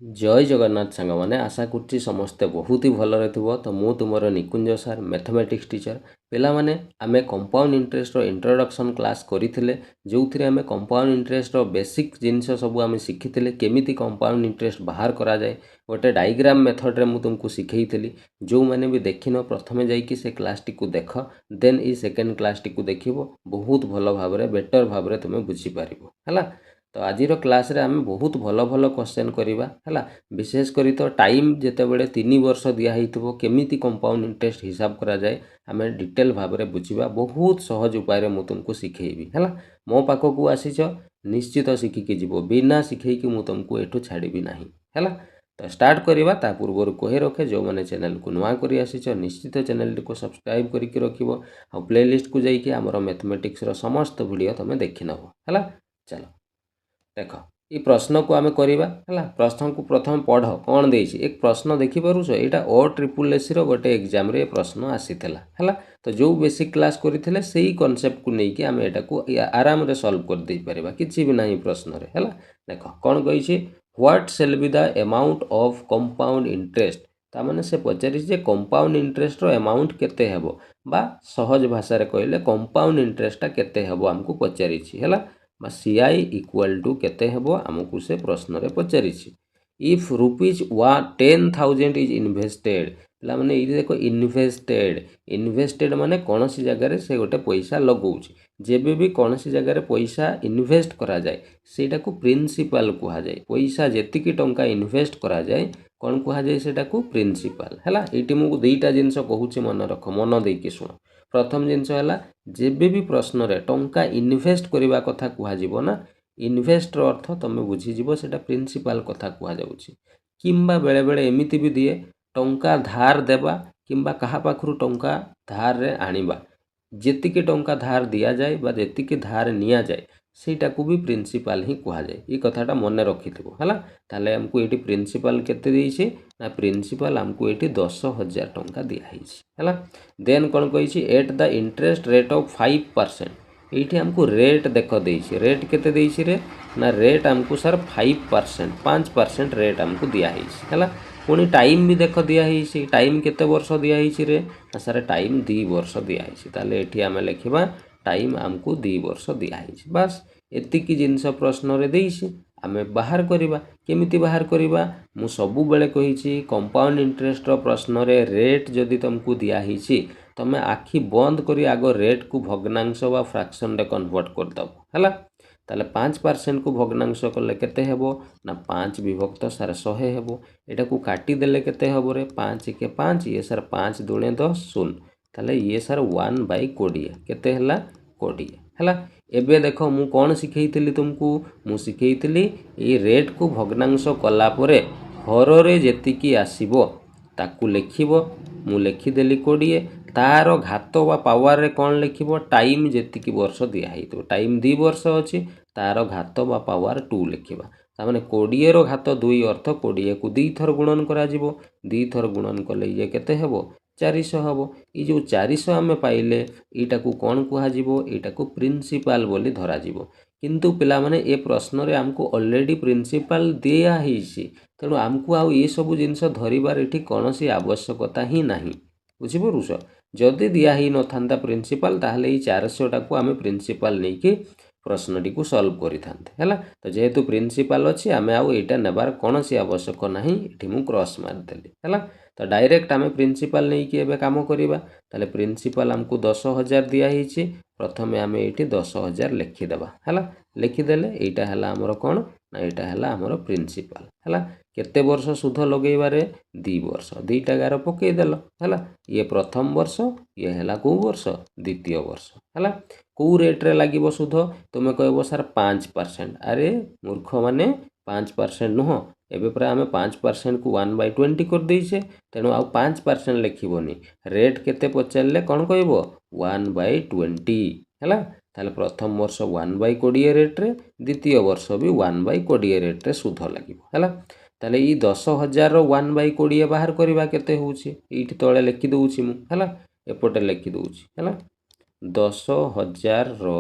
जय जगन्नाथ सांग मैंने आशा करुच्ची समस्ते बहुत ही भलरे थो। तो मु तुमर निकुंज सार मैथमेटिक्स टीचर पिला माने आमे कंपाउंड इंटरेस्ट रो इंट्रोडक्शन क्लास करिथिले जो थी आमे कंपाउंड इंटरेस्ट रो बेसिक जिनस सब आमे शिखिथिले केमिति कंपाउंड इंटरेस्ट बाहर करा जाए गोटे डायग्राम मेथड रे मु तुमको शिखेइथिली। जो माने भी देखिनो प्रथमे जाइकी से क्लास टी को देख देन ई सेकेंड क्लास टी को देखिबो बहुत भल भाबरे बेटर भाबरे तुमे बुझी पारिबो हला। तो आज क्लास रे आमे बहुत भल भल क्वेश्चन करिबा हला। विशेष करी तो टाइम जेतेबेले 3 वर्ष दिया हितबो केमिति कंपाउंड इंटरेस्ट हिसाब करा जाए आमे डिटेल भाबरे बुझिबा बहुत सहज उपाय रे मु तुमको सिखेइबी हला। मो पाखो को आसीच निश्चित शिखि के जीवो बिना सिखेई कि मु तुमको एठो छाड़ीबी नाही हला। तो स्टार्ट करिबा ता पूर्व कहे रखे जो माने चैनल को नुआ करी आसीच निश्चित चैनल को सब्सक्राइब करके रखिबो आ प्लेलिस्ट को जाइए हमर मैथमेटिक्स रो समस्त वीडियो तमे देखि नबो हला। चलो देख ये प्रश्न को आमे करिबा हला। प्रश्न को प्रथम पढ़ कौन देछि एक प्रश्न देखि पारुछ एटा OSSC रो गोटे एग्जाम रे प्रश्न आसीथला हला। तो जो बेसिक क्लास करिथिले सेही कांसेप्ट को नै कि आमे एटा को आराम रे सॉल्व कर दे परिबा किछि भी नाही प्रश्न रे हला। देख कौन कहिछि what shall be the amount of compound interest ता माने से पचारि जे कंपाउंड इंटरेस्ट रो अमाउंट केते हेबो बा सहज भाषा रे कहले कंपाउंड इंटरेस्ट ता केते हेबो हमको पचारिछि हला। CI इक्वल टू केते हेबो आमको से प्रश्न रे पचारिछि। इफ रुपीज 10,000 इज इन्वेस्टेड पिला माने ये देखो इन्वेस्टेड माने कौन सी जगह रे से गोटे पैसा लगाउछि जेबे भी कौन सी जगह रे पैसा इन्वेस्ट करा जाए सेटा को प्रिंसिपल कहा जाए। पैसा जेतिकी टंका इन्वेस्ट करा जाए कौन कहा जाए सेटा को प्रिंसिपल हला। एटी मु दुईटा जिंस कहूछि मन रख मन देकी सुन। प्रथम जिंस हला जेबे भी प्रश्न रे टंका इन्वेस्ट करबा कथा कुहा जीवो ना इन्वेस्ट रो अर्थ तमे बुझी जीवो सेटा प्रिंसिपल कथा कुहा जाउछि। किंबा बेले बेले एमिति भी दिए टंका धार देबा किंबा कहा पाखरु टंका धार रे आनिबा जेतिके टंका धार दिया जाए बा जेतिके धार निया जाए सेटा को भी प्रिंसिपल ही कुहा जाए। ई कथाटा मन रखिथिबो हला। ताले हमको एटी प्रिंसिपल केते देइछि ना प्रिंसिपल हमको एटी 10,000 टंका दिया हिछि हला। देन कोन कहिछि at the interest rate of 5% एठी हमको रेट देख देइछि रेट केते देइछि रे ना रेट हमको सर 5% 5% रेट हमको दिया हिछि हला। पुणी टाइम भी देख दिया हिछि टाइम केते वर्ष दिया हिछि रे ना सर टाइम 2 वर्ष दिया हिछि ताले एठी आमे लेखिबा टाइम हमको 2 वर्ष दिया हिछि बस एतिकी जिंस प्रश्न रे देइछि आमे बाहर करिबा। केमिति बाहर करिबा मु सबु बेले कहिछि कंपाउंड इंटरेस्ट रो प्रश्न रे रेट जदि तुमको दिया हिछि तमे आखि बंद करी आगो रेट को भग्नांश वा फ्रैक्शन रे कन्वर्ट कर दबो हला। ताले 5% को भग्नांश कले केते हेबो ना 5 विभक्त सार 100 हेबो। एटा को काटी देले केते हेबो रे 5 के 5 ये सर 5 दुणे 10 शून्य ताले ये सर 1/20 केते हला 20 हला। एबे देखो मु कोन सिखेइतिली तुमको मु सिखेइतिली ए रेट को भग्नांश कला परे हर रे जेतिकी आसीबो ताकू लेखिबो मु लेखि देली 20 तार घात वा पावर रे कौन लिखिबो टाइम जेतिकी वर्ष दिया हितो टाइम 2 वर्ष अछि तार घात वा पावर 2 लिखिबा ता माने 20 रो घात 2 अर्थ 20 को 2 थर गुणन करा जिवो 2 थर गुणन कले ये केते हेबो 400 हबो। ई जो 400 आमे पाइले एटा को कौन कुहा जिवो एटा को प्रिंसिपल बोली धरा जिवो। किंतु पिला माने ए प्रश्न रे हमको ऑलरेडी प्रिंसिपल दिया हिछि तेणु हमको आ ये सब जिंस धरिबार एठी कोनोसी आवश्यकता ही नाही बुझि परुछ। जदि दिया ही न थांता प्रिंसिपल ताहले ई 400 टा को आमे प्रिंसिपल नै कि प्रश्न टी को सॉल्व करि थांते हला। तो जेहेतु प्रिंसिपल अछि आमे आउ एटा नेबार कोनोसी आवश्यक नाही एठी मु क्रॉस मार देली हला। तो डायरेक्ट आमे प्रिंसिपल नै कि एबे काम करिबा ताले प्रिंसिपल हमको 10,000 दिया हिछि प्रथमे आमे एठी 10,000 लिखि देबा हला। लिखि देले एटा हला हमर कोन ना एटा हला हमर प्रिंसिपल हला। केते वर्ष सुध लगेबारे 2 वर्ष 2टा गार पके देलो हला। ये प्रथम वर्ष ये हला को वर्ष द्वितीय वर्ष हला। को रेट रे लागिबो सुध तुमे कहबो सर 5% अरे मूर्ख माने 5% नुह एबे पर आमे 5% को 1/20 कर देइछे तेनु आ 5% लिखिबोनी रेट केते पचारले कोन कहबो 1/20 हला। ताले प्रथम वर्ष 1/20 रेट रे द्वितीय वर्ष भी 1/20 रेट रे सुध लागिबो हला। ताले ई 10,000 रो 1/20 बाहर करिबा केते होउछि एठी तळे लिखि दउछि मु हला एपटे लिखि दउछि हला। 10,000 रो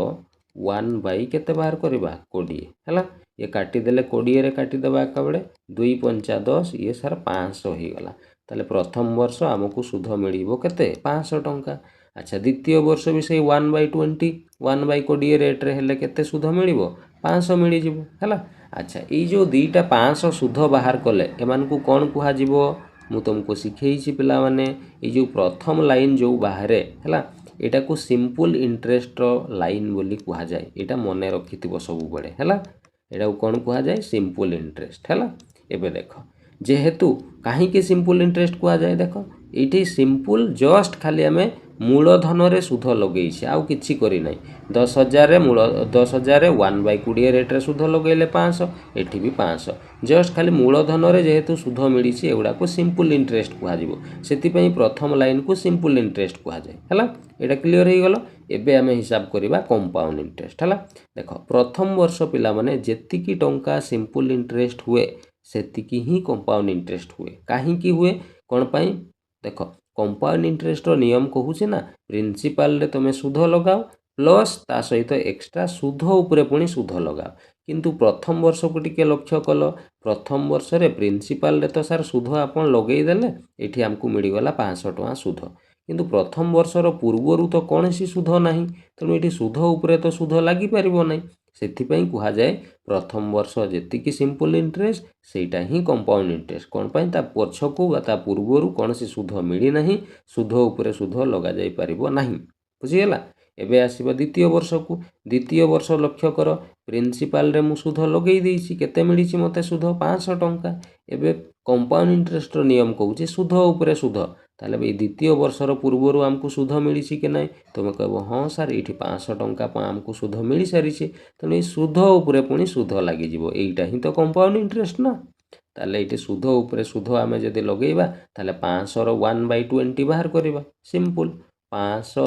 1 केते बाहर करिबा 20 हला। ये काटिदेले 20 काटिदेवा एकाबड़े 2 पंचा 10 ये सार 500 हो गला ताले प्रथम वर्ष आमको सुध मिलिबो केते 500 टंका। अच्छा द्वितीय वर्ष भी से 1/20 1/20 रेट रे हेले केते सुध मिलिबो 500 मिली जिवो हैला। अच्छा ये जो दुईटा 500 सुध बाहर कले एमान को कौन कुहा जिवो मु तुमको शिखेइछि पिला माने ये जो प्रथम लाइन जो बाहरे हैला एटा को सिंपल इंटरेस्ट लाइन बोली कुहा जाए एटा मने रखिथिबो सब बडे हैला एटा को कौन कुहा जाए सिंपल इंटरेस्ट हैला। एबे देखो जेहेतु कहीं के सिंपल इंटरेस्ट कुहा जाए देखो ये सिंपल जस्ट खाली आमे मूलधन रे सुध लगे आउ किछि करी नाही 10,000 मूल 10,000 1/20 रेट रे सुध लगेले 500 एठी भी 500 जस्ट खाली मूलधन रे जेहेतु सुध मिली एगुड़ा को सिंपल इंटरेस्ट कुहा जिवो सेति प्रथम लाइन को सिंपल इंटरेस्ट कुहा जाए हैला। एटा क्लियर हो गलो। एबे आमे हिसाब करिबा कंपाउंड इंटरेस्ट हैला। देखो प्रथम वर्ष पिला माने जेतिकी टंका सिंपल इंटरेस्ट हुए सेतिकी ही कंपाउंड इंटरेस्ट हुए काहे की हुए कोन पई देखो कंपाउंड इंटरेस्ट रो नियम कहूचे ना प्रिंसिपल रे तुम सुध लगाओ प्लस ता सहित एक्स्ट्रा सुध उपरे पुणी सुध लगाओ किंतु प्रथम वर्ष को टिके लक्ष्य कल प्रथम वर्ष रे प्रिंसिपल रे तो सार सुध आपन लगेई देले एठी हमकु मिलिगला 500 टका सुध किंतु प्रथम वर्षर पूर्वरु तो कौनसी सुध नाही तेणु एठी सुध उपरे तो सुध लागि परिबो नाही सेथिपई कुहा जाए प्रथम वर्ष जेतिकी सिंपल इंटरेस्ट सेटा ही कंपाउंड इंटरेस्ट कौन पाई ता पछकू ता पूर्वरु कौनसी सुध मिली नाही सुध उपरे सुध लगा जाई परिबो नाही बुझिगला। एबे आसीबो द्वितीय वर्ष को द्वितीय वर्ष लक्ष्य कर प्रिंसिपल रे मु सुध लगेई देइछि केते मिलिछि मते सुध 500 टंका एबे कंपाउंड इंटरेस्ट रो नियम कहूछि सुध उपरे सुध ताले बे द्वितीय वर्षर पूर्वरु हमकु सुध मिलिछि कि नाही तुम कहबो हां सर एठी 500 टंका हमकु सुध मिली सारिछि तेणु सुध उपरे पुणी सुध लागि जिवो एइटा ही तो कंपाउंड इंटरेस्ट ना ताले एठी सुध उपरे सुध आमे जदि लगेइबा ताले 500 रो 1/20 बाहर करिबा सिंपल 500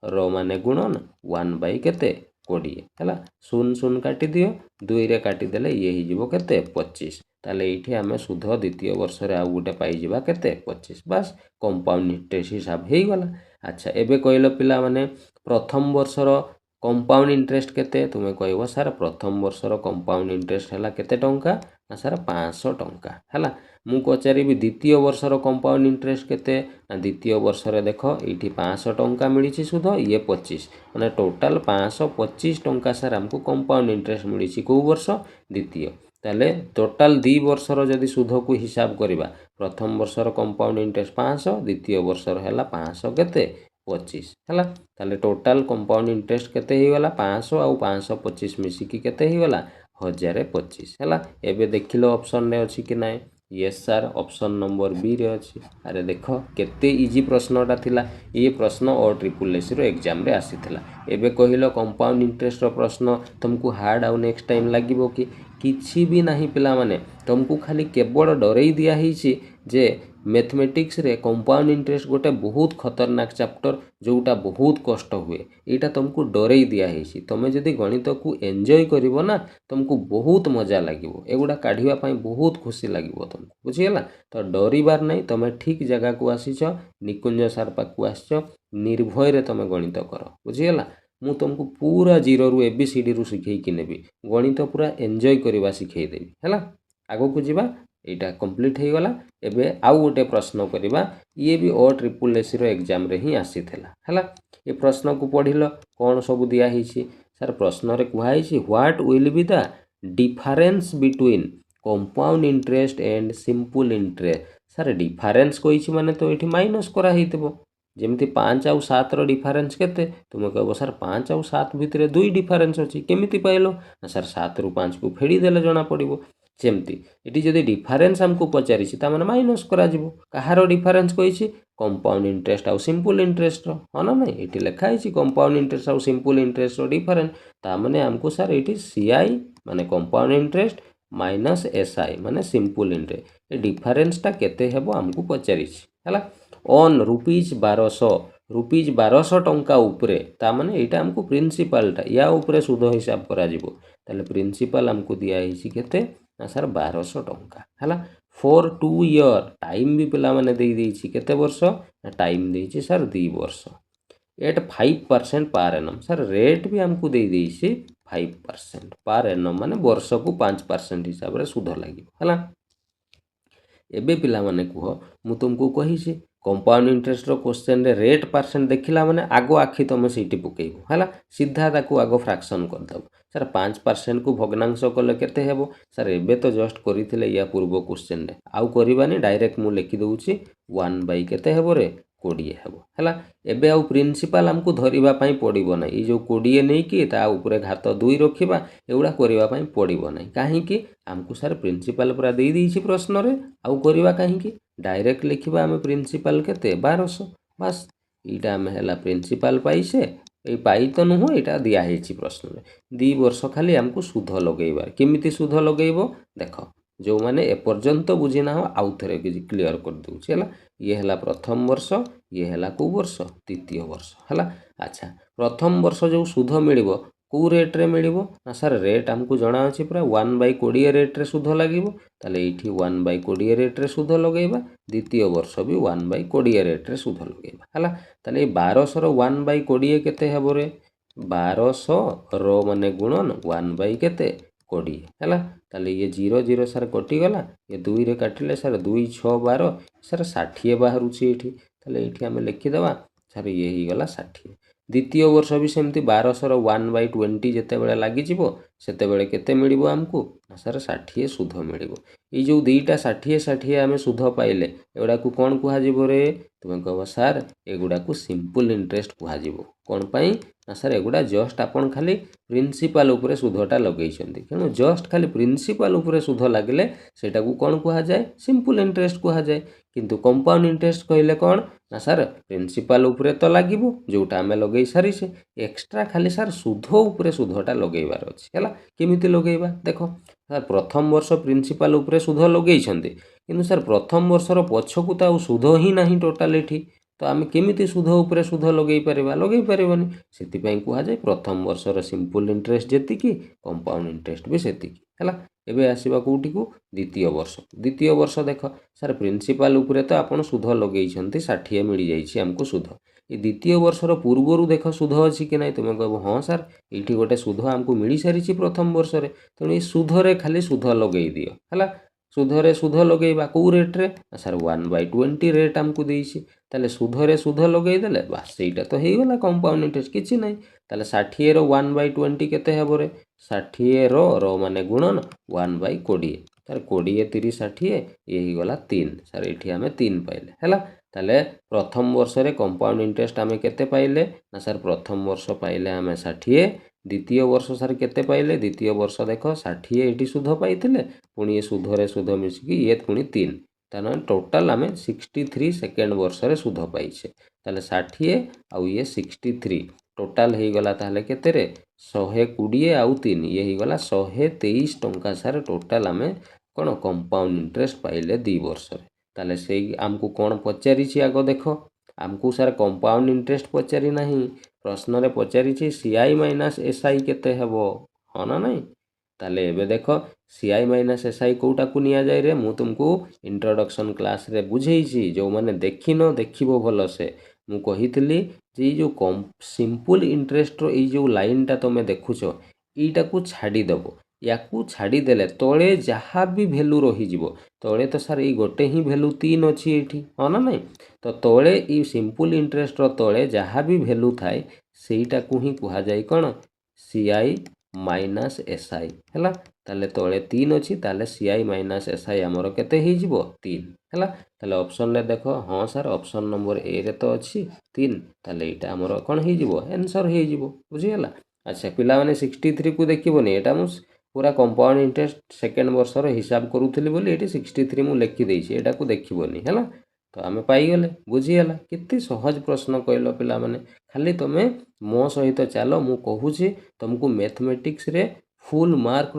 रो माने गुणन 1 केते 20 हैला 0 काटी दियो 2 रे काटी देले ये ही जिवो केते 25 ताले एठी आमे सुध द्वितीय वर्ष रे आ गुटे पाई जिबा केते 25 बस कंपाउंड इंटरेस्ट हिसाब हेई गला। अच्छा एबे कहलो पिला माने प्रथम वर्ष रो कंपाउंड इंटरेस्ट केते तुमे कहबो सर प्रथम वर्ष रो कंपाउंड इंटरेस्ट हला केते टंका ना सर 500 टंका हला मु पचारिबी द्वितीय वर्ष रो कंपाउंड इंटरेस्ट केते ना द्वितीय वर्ष रे देखो एठी 500 टंका मिलिछि सुध ये 25 माने टोटल 525 टंका सर हमको कंपाउंड इंटरेस्ट मिलिछि को वर्ष द्वितीय ताले टोटल 2 वर्ष रो जदी सुध को हिसाब करिबा प्रथम वर्ष रो कंपाउंड इंटरेस्ट 500 द्वितीय वर्ष रो हला 500 केते 25 हला ताले टोटल कंपाउंड इंटरेस्ट केते ही गला 500 आउ 525 मिसी की केते ही गला 1025 हला। एबे देखिलो ऑप्शन रे अछि कि नाही yes sir option number B रे अछि। अरे देखो केते इजी प्रश्नटा थिला ये प्रश्न और ट्रिपल एस रो एग्जाम रे आसीथिला एबे कहिलो कंपाउंड इंटरेस्ट रो प्रश्न तुमको हार्ड आउ नेक्स्ट टाइम लागिबो कि किछि भी नाही पिला माने तुमको खाली केवल डरेई दिया हिछि जे मैथमेटिक्स रे कंपाउंड इंटरेस्ट गोटे बहुत खतरनाक चैप्टर जोटा बहुत कष्ट हुए एटा तुमको डरेई दिया हिछि तमे जदी गणित को एन्जॉय करिवो ना तुमको बहुत मजा लागिवो एगुडा काढिवा पई बहुत खुशी लागिवो तुमको बुझियला तो डरिबार नै तमे ठीक जगह को आसीछ निकुंज सर पाकु आछो निर्भय रे तमे गणित कर बुझियला मु तुमको पूरा जीरो रु एबीसीडी रु सिखै कि नेबी गणित पूरा एन्जॉय करबा सिखै देबी हैला आगो को जिबा एटा कंप्लीट हो गला। एबे आउ गोटे प्रश्न करिबा ये भी ओ ट्रिपल एस रो एग्जाम रे ही आसीथिला हैला ये प्रश्न को पढिलो कोन सब दिया हिछि सर प्रश्न रे कुहा हिछि what will be the difference between compound interest and simple interest sir difference कोइछि माने तो एठी माइनस करा हितबो जेमती 5 आउ 7 रो डिफरेंस केते तुम कहबो सर 5 आउ 7 भितरे दुई डिफरेंस अछि केमिति पाइलो सर 7 रु 5 को फेडी देले जणा पड़िबो सेमती एटी जदि डिफरेंस हमको पचारिछि ता माने माइनस करा जिवो कहारो डिफरेंस कहिछि कंपाउंड इंटरेस्ट आउ सिंपल इंटरेस्ट रो हना नै एटी लिखा हिछि कंपाउंड इंटरेस्ट आउ सिंपल इंटरेस्ट रो डिफरेंस ता माने हमको सर एटी सीआई माने कंपाउंड इंटरेस्ट माइनस एसआई माने सिंपल इंटरेस्ट ए डिफरेंस ता केते हेबो हमको पचारिछि हला ऑन ₹1200 टंका उपरे ता माने एटा हमको प्रिंसिपल ता या उपरे सुध हिसाब करा जिवो ताले प्रिंसिपल हमको दिया हिछि केते ना सर 1200 टंका हला फॉर 2 ईयर टाइम भी पिला माने देई देइछि केते वर्ष टाइम देइछि सर 2 वर्ष eight 5% per annum sir rate भी हमको देई देइछि 5% पर एनम माने वर्ष को 5% हिसाब रे सुध लागिब हला। एबे पिला माने कुह मु तुमको कहिछि कंपाउंड इंटरेस्ट रो क्वेश्चन रे रेट परसेंट देखिला माने आगो आखि तुम सीटी पकेइबो हला सीधा ताकू आगो फ्रैक्शन कर दबो सर 5% को भग्नांश कले केते हेबो सर एबे तो जस्ट करिथिले या पूर्व क्वेश्चन रे आउ करिबानी डायरेक्ट मु लिखि दउछि 1 बाय केते हेबो रे 20 हेबो हला। एबे आउ प्रिंसिपल हमकु धरिबा पई पडिबो नै ई जो 20 नै कि ता ऊपर घात 2 रखिबा एउडा करिबा पई पडिबो नै काहे कि हमकु सर प्रिंसिपल पूरा देई दैछि प्रश्न रे आउ करिबा काहे कि डायरेक्ट लिखिबा आमे प्रिंसिपल केते 1200 बस इटा आमे हला प्रिंसिपल पाइसे ए पाई तो नुह एटा दिया हेछि प्रश्न रे 2 वर्ष खाली हमकु सुध लगेइबा केमिति सुध लगेइबो देखो जो माने ए पर्यंत बुझी ना हो आउ थरे कि क्लियर कर दउछि हला। ये हला प्रथम वर्ष ये हला को वर्ष द्वितीय वर्ष हला। अच्छा प्रथम वर्ष जो सुध मिलिबो को रेट रे मिलिबो ना सर रेट हमकु जणा अछि पूरा 1/20 रेट रे सुध लागिबो ताले एठी 1/20 रेट रे सुध लगेइबा द्वितीय वर्ष भी 1/20 रेट रे सुध लगेइबा हला। ताले 1200 रो 1/20 केते हेबो रे 1200 रो माने गुणन 1 केते 20 हला। ताले ये 0 0 सर कटि गला ये 2 रे काटिले सर 2 6 12 सर 60 बाहरुछि एठी ताले एठी हमें लिखि दबा सर ये ही गला 60। द्वितीय वर्ष भी सेमती 1200 रो 1/20 जेते बेले लागि जिवो सेते बेले केते मिलिबो हमकु सर 60 सुध मिलिबो ई जो दुईटा 60 60 हमें सुध पाइले एगुडा को कोन कुहा जिवो रे तुमे कहबो सर एगुडा को सिंपल इंटरेस्ट कुहा जिवो कोन पई ना सर एगुडा जस्ट आपण खाली प्रिंसिपल ऊपर सुधटा लगेइछन्ती केनु जस्ट खाली प्रिंसिपल ऊपर सुध लागले सेटा को कोन कुहा जाय सिंपल इंटरेस्ट कुहा जाय किंतु कंपाउंड इंटरेस्ट कहले कोन ना सर प्रिंसिपल ऊपर तो लागिबो जोटा हमें लगेइ सारी से एक्स्ट्रा खाली सर सुध ऊपर सुधटा लगेइबार अछि हला। केमिति लगेइबा देखो सर प्रथम वर्ष प्रिंसिपल ऊपर सुध लगेइछन्ती किंतु सर प्रथम वर्षर पछकु ता सुध ही नाही टोटल एठी तो आमे केमिति सुध ऊपर सुध लगेइ परिबानी सेति पई कुहा जाय प्रथम वर्षर सिंपल इंटरेस्ट जेति कि कंपाउंड इंटरेस्ट भी सेति कि हला। एबे आसीबा कोठी को द्वितीय वर्ष देख सर प्रिंसिपल ऊपर तो आपण सुध लगेइछन्ती 60 मिली जाइछि हमको सुध ए द्वितीय वर्षर पूर्वरु देख सुध अछि कि नै तुमे कहबो हां सर एठी गोटे सुध हमको मिली सारिछि प्रथम वर्ष रे तेणु ए सुध रे खाली सुध लगेइ दियो हला। सुध रे सुध लगेइबा को रेट रे सर 1/20 रेट हमको देइछि ताले सुध रे सुध लगेइ देले बस सेटा तो हेइ गला कंपाउंड इंटरेस्ट किछि नै ताले 60 रो 1/20 केते हेबो रे 60 रो माने गुणन 1/20 तार 20 30 60 एही गला 3 सर एठी हमें 3 पाइले हला। ताले प्रथम वर्ष रे कंपाउंड इंटरेस्ट हमें केते पाइले ना सर प्रथम वर्ष पाइले हमें 60 द्वितीय वर्ष सर केते पाइले द्वितीय वर्ष देखो 60 एठी सुध पाइथिले पुणी सुध रे सुध मिसिकी ये पुणी 3 ताने टोटल हमें 63 सेकेंड वर्ष रे सुध पाइछे ताले 60 आउ ये 63 टोटल हेई गला ताले केते रे 120 आउ 3 ये हेई गला 123 टंका सर टोटल हमें कोन कंपाउंड इंटरेस्ट पाइले 2 वर्ष रे ताले सेई हमकु कोन पचारिछि आगो देखो हमकु सर कंपाउंड इंटरेस्ट पचारि नाही प्रश्न रे पचारिछि सीआई माइनस एसआई केते हेबो ह ना नहीं ताले एबे देखो सीआई माइनस एसआई कोटा को निया जाय रे मु तुमको इंट्रोडक्शन क्लास रे बुझेइछि जो माने देखिनो देखिबो भलो से मु कहितली जे जो सिंपल इंटरेस्ट रो ए जो लाइन ता तमे देखुछो एटा को छाडी दबो याकू छाडी देले तळे जहा भी वैल्यू रही जिवो तळे तो सर ए गोटे ही वैल्यू 3 अछि एठी ह ना नहीं तो तळे ई सिंपल इंटरेस्ट रो तळे जहा भी वैल्यू थाए सेटा को ही कुहा जाय कोन सीआई माइनस एसआई हला। ताले तळे 3 अछि ताले सीआई माइनस एसआई हमरो केते हे जिवो 3 हला। ताले ऑप्शन रे देखो हां सर ऑप्शन नंबर ए रे तो अछि 3 ताले एटा हमरो कोन हे जिवो आंसर हे जिवो बुझि गेला। अच्छा पिला माने 63 को देखिबोनी एटा मु पूरा कंपाउंड इंटरेस्ट सेकेंड वर्ष रो हिसाब करूथली बोली एटी 63 मु लिखि देइछि एटा को देखिबोनी हला। तो आमे पाई गले बुझी गेला केते सहज प्रश्न कहलो पिला माने खाली तमे मो सहित चलो मु कहूछि तुमको मैथमेटिक्स रे फुल मार्क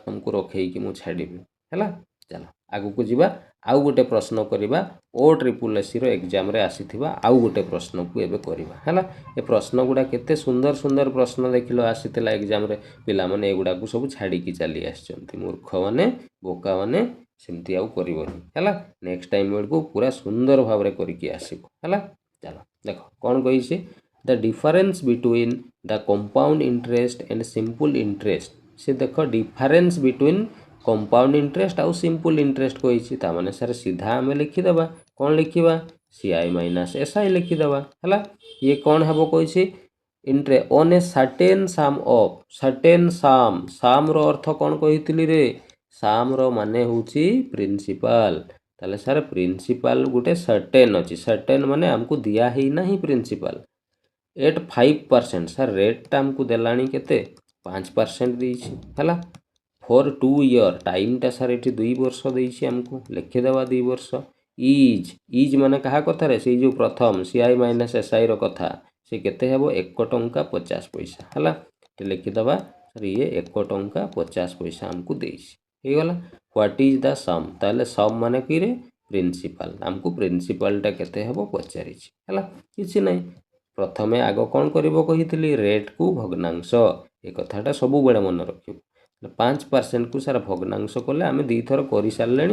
तुमको रखेई कि मु छाडीबी हला। चलो आगु को जीवा आउ गोटे प्रश्न करिबा OSSC रो एग्जाम रे आसीथिबा आउ गोटे प्रश्न को एबे करिबा हला। ए प्रश्न गुडा केते सुंदर सुंदर प्रश्न देखिलो आसीथिला एग्जाम रे पिला माने एगुडा को सब छाडी की चली आछंती मूर्ख माने बोका माने सेमती आउ करिवनी हला। नेक्स्ट टाइम बेल को पूरा सुंदर भाव रे करिकी आसीबो हला। चलो देखो कोन कहिसी the difference between the compound interest and simple interest से देख डिफरेन्स बिटवीन कंपाउंड इंटरेस्ट आउ सिंपल इंटरेस्ट कही ताने सर सीधा आम लिखिदेवा कौन लिखा CI माइनस SI लिखिदेवा है ये कौन हम कही इंट्रे on a certain psalm of certain साम साम रो अर्थ कौन कही रे साम रो माने होची प्रिंसिपल ताले सर प्रिंसिपल गोटे सर्टेन अच्छी सर्टेन माने हमको दिया ही नहीं प्रिंसिपल एट 5% सर रेट आमको देलानी केते 5% देइछि हला फॉर 2 ईयर टाइमटा सर ये 2 वर्ष देइछि हमको लिखिदेवा 2 वर्ष इज माने कहा कथा रे से जो प्रथम CI माइनस SI रो कथा से केते हेबो 1 टंका 50 पैसा हला तो लिखिदेवा सर ये 1 टंका 50 पैसा हमको देइछि हे गला व्हाट इज द सम ताले सम माने कि रे प्रिंसिपल हमको प्रिंसिपलटा केते हेबो पचारिछि हला किछि नै प्रथमे आग कौन करिबो कहितली रेट को भग्नांश ए कथाटा सब बेले मन रखिबो 5% को सारा भग्नांश कले आम 2 थर कर सारे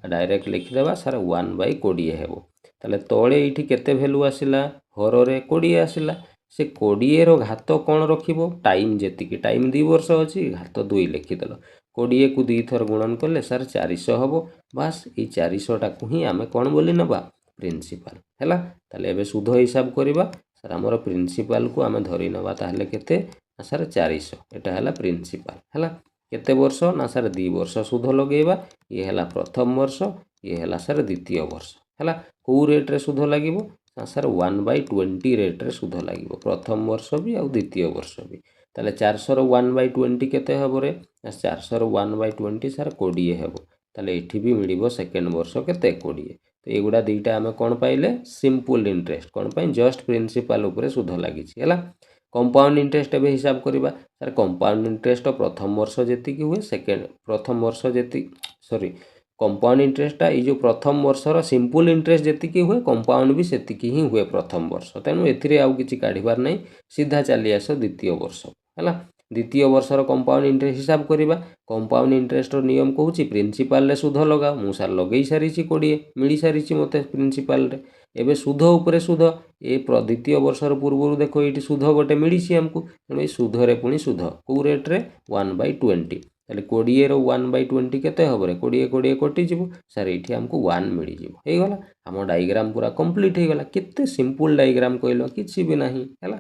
डायरेक्ट लिखिदेवा सारा 1/20 हेबो ताले तळे एठी केते वैल्यू आसिला हररे 20 आसिला से 20 रो घात कौन रखिबो टाइम जेतिकी टाइम 2 वर्ष अछि घात 2 लिखिदेल 20 को 2 थर गुणन कले सर 400 हेबो बास ये 400 टा को ही आमे कौन बोली नबा प्रिंसिपल हैला ताले एबे सुध हिसाब करिबा सर हमर प्रिंसिपल को आमे धरि नबा ताहले केते सर 400 एटा हैला प्रिंसिपल हैला केते वर्ष ना सर 2 वर्ष सुध लगेबा ये हैला प्रथम वर्ष ये हैला सर द्वितीय वर्ष हैला को रेट रे सुध लागिबो ना सर 1/20 रेट रे सुध लागिबो प्रथम वर्ष भी आ द्वितीय वर्ष भी ताले 400 रो 1/20 केते हबो रे 400 रो 1/20 सर 20 हेबो ताले एठी भी मिलिबो सेकेंड वर्ष केते 20 तो एगुडा दुईटा आम कौन पाइले सिंपल इंटरेस्ट कौन पाई जस्ट प्रिंसिपल उपरे सुध लगी है कंपाउंड इंटरेस्ट एवं हिसाब करवा सर कंपाउंड इंटरेस्ट प्रथम वर्ष जी हुए सेकेंड प्रथम वर्ष जी सॉरी कंपाउंड इंटरेस्टा ये जो प्रथम वर्षर सिंपल इंटरेस्ट जी हुए कंपाउंड भी से ही हुए प्रथम वर्ष तेणु एथि काढ़ार नहीं सीधा चली आस द्वितीय वर्ष है द्वितीय वर्षर कंपाउंड इंटरेस्ट हिसाब करवा कंपाउंड इंटरेस्ट नियम कहूँ प्रिंसिपल रे सुध लगा मु सार लगे सारी 20 मिल सारी मत प्रिंसिपल रे एबे सुध उपरे सुध ए द्वितीय वर्षर पूर्व देख ये सुध गोटे मिली आमको तेणु ये सुधरे पुणी सुध कौ रेट रे 1/20 ताले 20 रो 1/20 केते हबो रे 20 20 कटि जीवो सर एठी हमको 1 मिली जीवो हे गला हम डायग्राम पूरा कंप्लीट हे गला केते सिंपल डायग्राम कहलो किछि भी नाही हला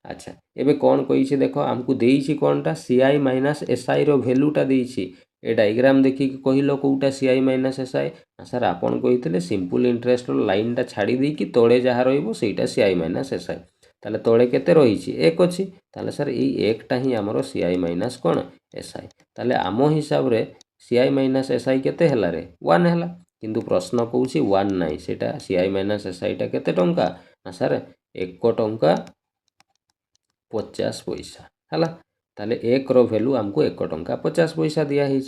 अच्छा एबे कौन कही देख आमको देइछि कोनटा CI माइनस SI रो वैल्यूटा देइछि ए डायग्राम देखि कहलो कोउटा CI माइनस SI सर आपन कहितले सिंपल इंटरेस्ट रो लाइनटा छाडी देई कि तळे जहा रहइबो सेटा CI माइनस SI ताले तळे केते रहिछि 1 अछि ताले सर एई 1 टा ही हमरो CI माइनस कोन SI ताले आमो हिसाब रे CI माइनस SI केते हला रे 1 हला किंतु प्रश्न कहूछि 1 नाही सेटा CI माइनस SI टा केते टंका ना सर 1 टंका 50 पैसा है ताले 1 रो वैल्यू हमको 1 टंका 50 पैसा दिया है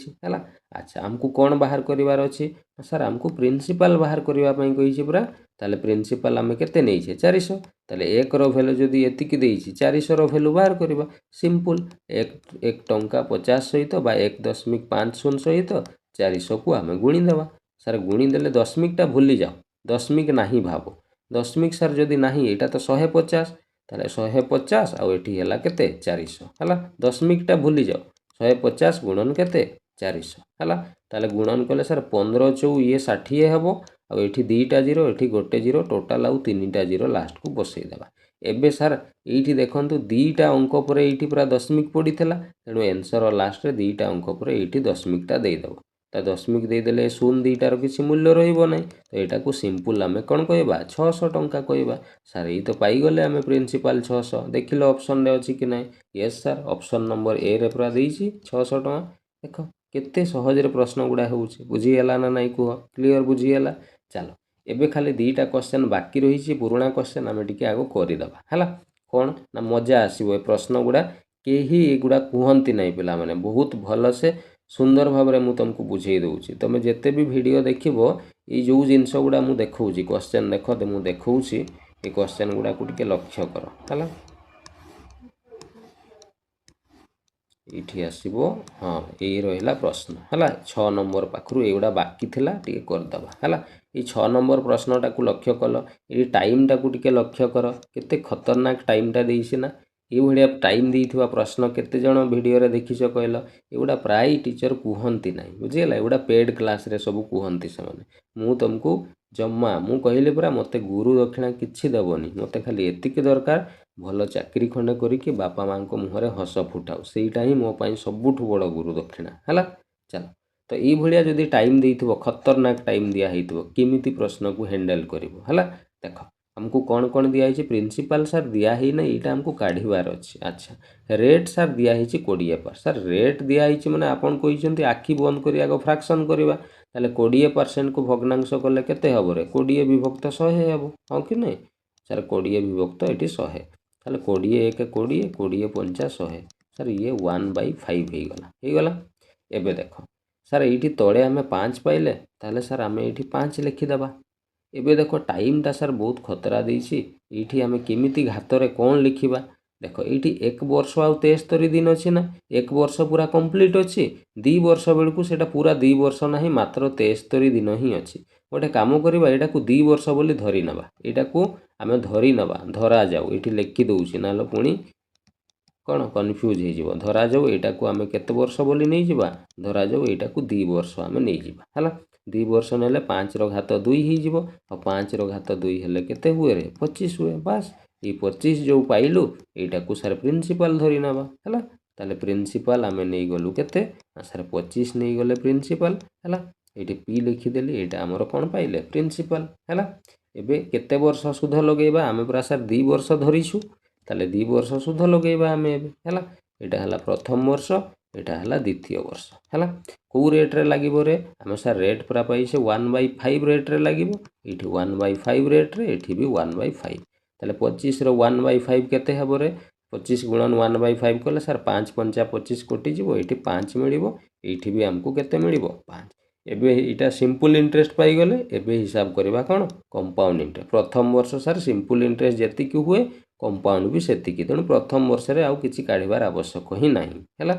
अच्छा हमको कौन बाहर करिवार अछि सर हमको प्रिंसिपल बाहर करबा पई कहिछि पूरा ताले प्रिंसिपल हम केते नै छै 400 ताले 1 रो वैल्यू जदी एतिकी देइछि 400 रो वैल्यू बाहर करबा सिंपल 1 टंका 50 सहित बा 1.50 सहित 400 को हमें गुणी देबा सर गुणी देले दशमिक टा भूली जाओ दशमिक नाही भाबो दशमिक सर जदी नाही एटा तो 150 ताले 150 आउ एठी हैला केते 400 हैला दशमिकटा भूली जाओ 150 गुणन केते 400 हैला ताले गुणन कले सर 15 चौ ये 60 हेबो आउ एठी 2टा जीरो एठी गोटे जीरो टोटल आउ 3टा जीरो लास्ट को बसई देबा एबे सर एठी देखंतु 2टा अंक पर एठी पूरा दशमिक पडिथला तेणु आंसर लास्ट रे 2टा अंक पर एठी दशमिकटा देई देबो ता दशमिक दे देले शून्य 2टार किसी मूल्य रहिबो नै तो एटा को सिंपल आमे कोन कहबा 600 टंका कहबा सर ये तो पाई गले आमे प्रिंसिपल 600 देखिलो ऑप्शन रे अछि कि नै yes sir option number A रे पूरा देइछि 600 टंका देखो केते सहज रे प्रश्न गुडा होउछि बुझी हला ना नै कुह क्लियर बुझी हला चलो एबे खाली 2टा क्वेश्चन बाकी रहिछि पुराना क्वेश्चन आमे टिके आगो करि दबा हला कोन ना मजा आसीबो ए प्रश्न गुडा केही एगुडा कुहंती नै पिला माने बहुत भलो से सुंदर भाव में मुझे तुमको बुझे दूसरी तुम जिते भी वीडियो देखो ये जो जिनस गुड़ा मुझे देखी क्वेश्चन देख मुझे देखी ये क्वेश्चन गुड़ा को टिके लक्ष्य कर है ये आसो हाँ यही रहा प्रश्न है 6 नंबर पाखु युवा बाकी थिला टिके करदबा है ये 6 नंबर प्रश्नटा को लक्ष्य कल ये टाइम टा को टिके लक्ष्य कर केते खतरनाक टाइम टा देइछि ना ଏଇଭଳିଆ ଟାଇମ୍ ଦେଇଥିବା ପ୍ରଶ୍ନ କେତେ ଜଣ ଭିଡ଼ିଓରେ ଦେଖିଛ କହିଲ? ଏଗୁଡ଼ା ପ୍ରାୟ ଟିଚର୍ କୁହନ୍ତି ନାହିଁ, ବୁଝିଗଲା? ଏଗୁଡ଼ା ପେଡ୍ କ୍ଲାସ୍ରେ ସବୁ କୁହନ୍ତି ସେମାନେ। ମୁଁ ତୁମକୁ ମୁଁ କହିଲି ପରା ମୋତେ ଗୁରୁ ଦକ୍ଷିଣା କିଛି ଦେବନି, ମୋତେ ଖାଲି ଏତିକି ଦରକାର, ଭଲ ଚାକିରି ଖଣ୍ଡେ କରିକି ବାପା ମାଆଙ୍କ ମୁହଁରେ ହସ ଫୁଟାଉ, ସେଇଟା ହିଁ ମୋ ପାଇଁ ସବୁଠୁ ବଡ଼ ଗୁରୁ ଦକ୍ଷିଣା। ହେଲା, ଚାଲ। ତ ଏଇଭଳିଆ ଯଦି ଟାଇମ୍ ଦେଇଥିବ, ଖତରନାକ ଟାଇମ୍ ଦିଆ ହେଇଥିବ, କେମିତି ପ୍ରଶ୍ନକୁ ହ୍ୟାଣ୍ଡେଲ୍ କରିବ? ହେଲା, ଦେଖ ଆମକୁ କ'ଣ କ'ଣ ଦିଆହେଇଛି? ପ୍ରିନ୍ସିପାଲ୍ ସାର୍ ଦିଆ ହେଇନାହିଁ, ଏଇଟା ଆମକୁ କାଢ଼ିବାର ଅଛି। ଆଚ୍ଛା, ରେଟ୍ ସାର୍ ଦିଆହେଇଛି 20%। ସାର୍ ରେଟ୍ ଦିଆହେଇଛି ମାନେ ଆପଣ କହିଛନ୍ତି ଆଖି ବନ୍ଦ କରି ଆଗ ଫ୍ରାକ୍ସନ୍ କରିବା, ତାହେଲେ 20%କୁ ଭଗ୍ନାଂଶ କଲେ କେତେ ହେବ ରେ? 20 ବିଭକ୍ତ 100 ହେବ, ହଁ କି ନାହିଁ? ସାର୍ 20 ବିଭକ୍ତ ଏଠି 100, ତାହେଲେ 20 1 20, 20 5 100। ସାର୍ ଇଏ 1/5 ହେଇଗଲା। ଏବେ ଦେଖ ସାର୍, ଏଇଠି ତଳେ ଆମେ 5 ପାଇଲେ, ତାହେଲେ ସାର୍ ଆମେ ଏଇଠି 5 ଲେଖିଦେବା। ଏବେ ଦେଖ ଟାଇମ୍ଟା ସାର୍ ବହୁତ ଖତରା ଦେଇଛି, ଏଇଠି ଆମେ କେମିତି ଘାତରେ କ'ଣ ଲେଖିବା? ଦେଖ ଏଇଠି 1 ବର୍ଷ ଆଉ 73 ଦିନ ଅଛି ନା, 1 ବର୍ଷ ପୁରା କମ୍ପ୍ଲିଟ୍ ଅଛି, 2 ବର୍ଷ ବେଳକୁ ସେଇଟା ପୁରା 2 ବର୍ଷ ନାହିଁ, ମାତ୍ର 73 ଦିନ ହିଁ ଅଛି। ଗୋଟେ କାମ କରିବା, ଏଇଟାକୁ 2 ବର୍ଷ ବୋଲି ଧରି ନେବା, ଏଇଟାକୁ ଆମେ ଧରି ନେବା, ଧରାଯାଉ, ଏଇଠି ଲେଖି ଦେଉଛି, ନହେଲେ ପୁଣି କ'ଣ କନଫ୍ୟୁଜ୍ ହେଇଯିବ। ଧରାଯାଉ ଏଇଟାକୁ ଆମେ କେତେ ବର୍ଷ ବୋଲି ନେଇଯିବା? ଧରାଯାଉ ଏଇଟାକୁ 2 ବର୍ଷ ଆମେ ନେଇଯିବା। ହେଲା, 2 ବର୍ଷ ନେଲେ 5ର ଘାତ 2 ହେଇଯିବ, ଆଉ 5ର ଘାତ 2 ହେଲେ କେତେ ହୁଏ ରେ? 25 ହୁଏ। ବାସ୍, ଏଇ 25 ଯେଉଁ ପାଇଲୁ, ଏଇଟାକୁ ସାର୍ ପ୍ରିନ୍ସିପାଲ୍ ଧରି ନେବା। ହେଲା, ତାହେଲେ ପ୍ରିନ୍ସିପାଲ୍ ଆମେ ନେଇଗଲୁ କେତେ? ସାର୍ 25 ନେଇଗଲେ ପ୍ରିନ୍ସିପାଲ୍। ହେଲା, ଏଇଠି ପି ଲେଖିଦେଲି, ଏଇଟା ଆମର କ'ଣ ପାଇଲେ? ପ୍ରିନ୍ସିପାଲ୍। ହେଲା, ଏବେ କେତେ ବର୍ଷ ସୁଧ ଲଗେଇବା? ଆମେ ପୁରା ସାର୍ 2 ବର୍ଷ ଧରିଛୁ, ତାହେଲେ 2 ବର୍ଷ ସୁଧ ଲଗେଇବା ଆମେ ଏବେ। ହେଲା, ଏଇଟା ହେଲା ପ୍ରଥମ ବର୍ଷ, ଏଇଟା ହେଲା ଦ୍ୱିତୀୟ ବର୍ଷ। ହେଲା, କେଉଁ ରେଟ୍ରେ ଲାଗିବ ରେ? ଆମେ ସାର୍ ରେଟ୍ ପୁରା ପାଇଛେ 1/5 ରେଟ୍ରେ ଲାଗିବ, ଏଇଠି 1/5 ରେଟ୍ରେ, ଏଇଠି ବି 1/5। ତାହେଲେ 25ର 1/5 କେତେ ହେବ ରେ? 25 ଗୁଣନ 1/5 କଲେ ସାର୍ 5 5 25 କଟିଯିବ, ଏଇଠି 5 ମିଳିବ, ଏଇଠି ବି ଆମକୁ କେତେ ମିଳିବ? 5। ଏବେ ଏଇଟା ସିମ୍ପଲ୍ ଇଣ୍ଟରେଷ୍ଟ ପାଇଗଲେ, ଏବେ ହିସାବ କରିବା କ'ଣ? Compound interest. ପ୍ରଥମ ବର୍ଷ ସାର୍ ସିମ୍ପଲ୍ ଇଣ୍ଟରେଷ୍ଟ ଯେତିକି ହୁଏ, କମ୍ପାଉଣ୍ଡ ବି ସେତିକି, ତେଣୁ ପ୍ରଥମ ବର୍ଷରେ ଆଉ କିଛି କାଢ଼ିବାର ଆବଶ୍ୟକ ହିଁ ନାହିଁ। ହେଲା,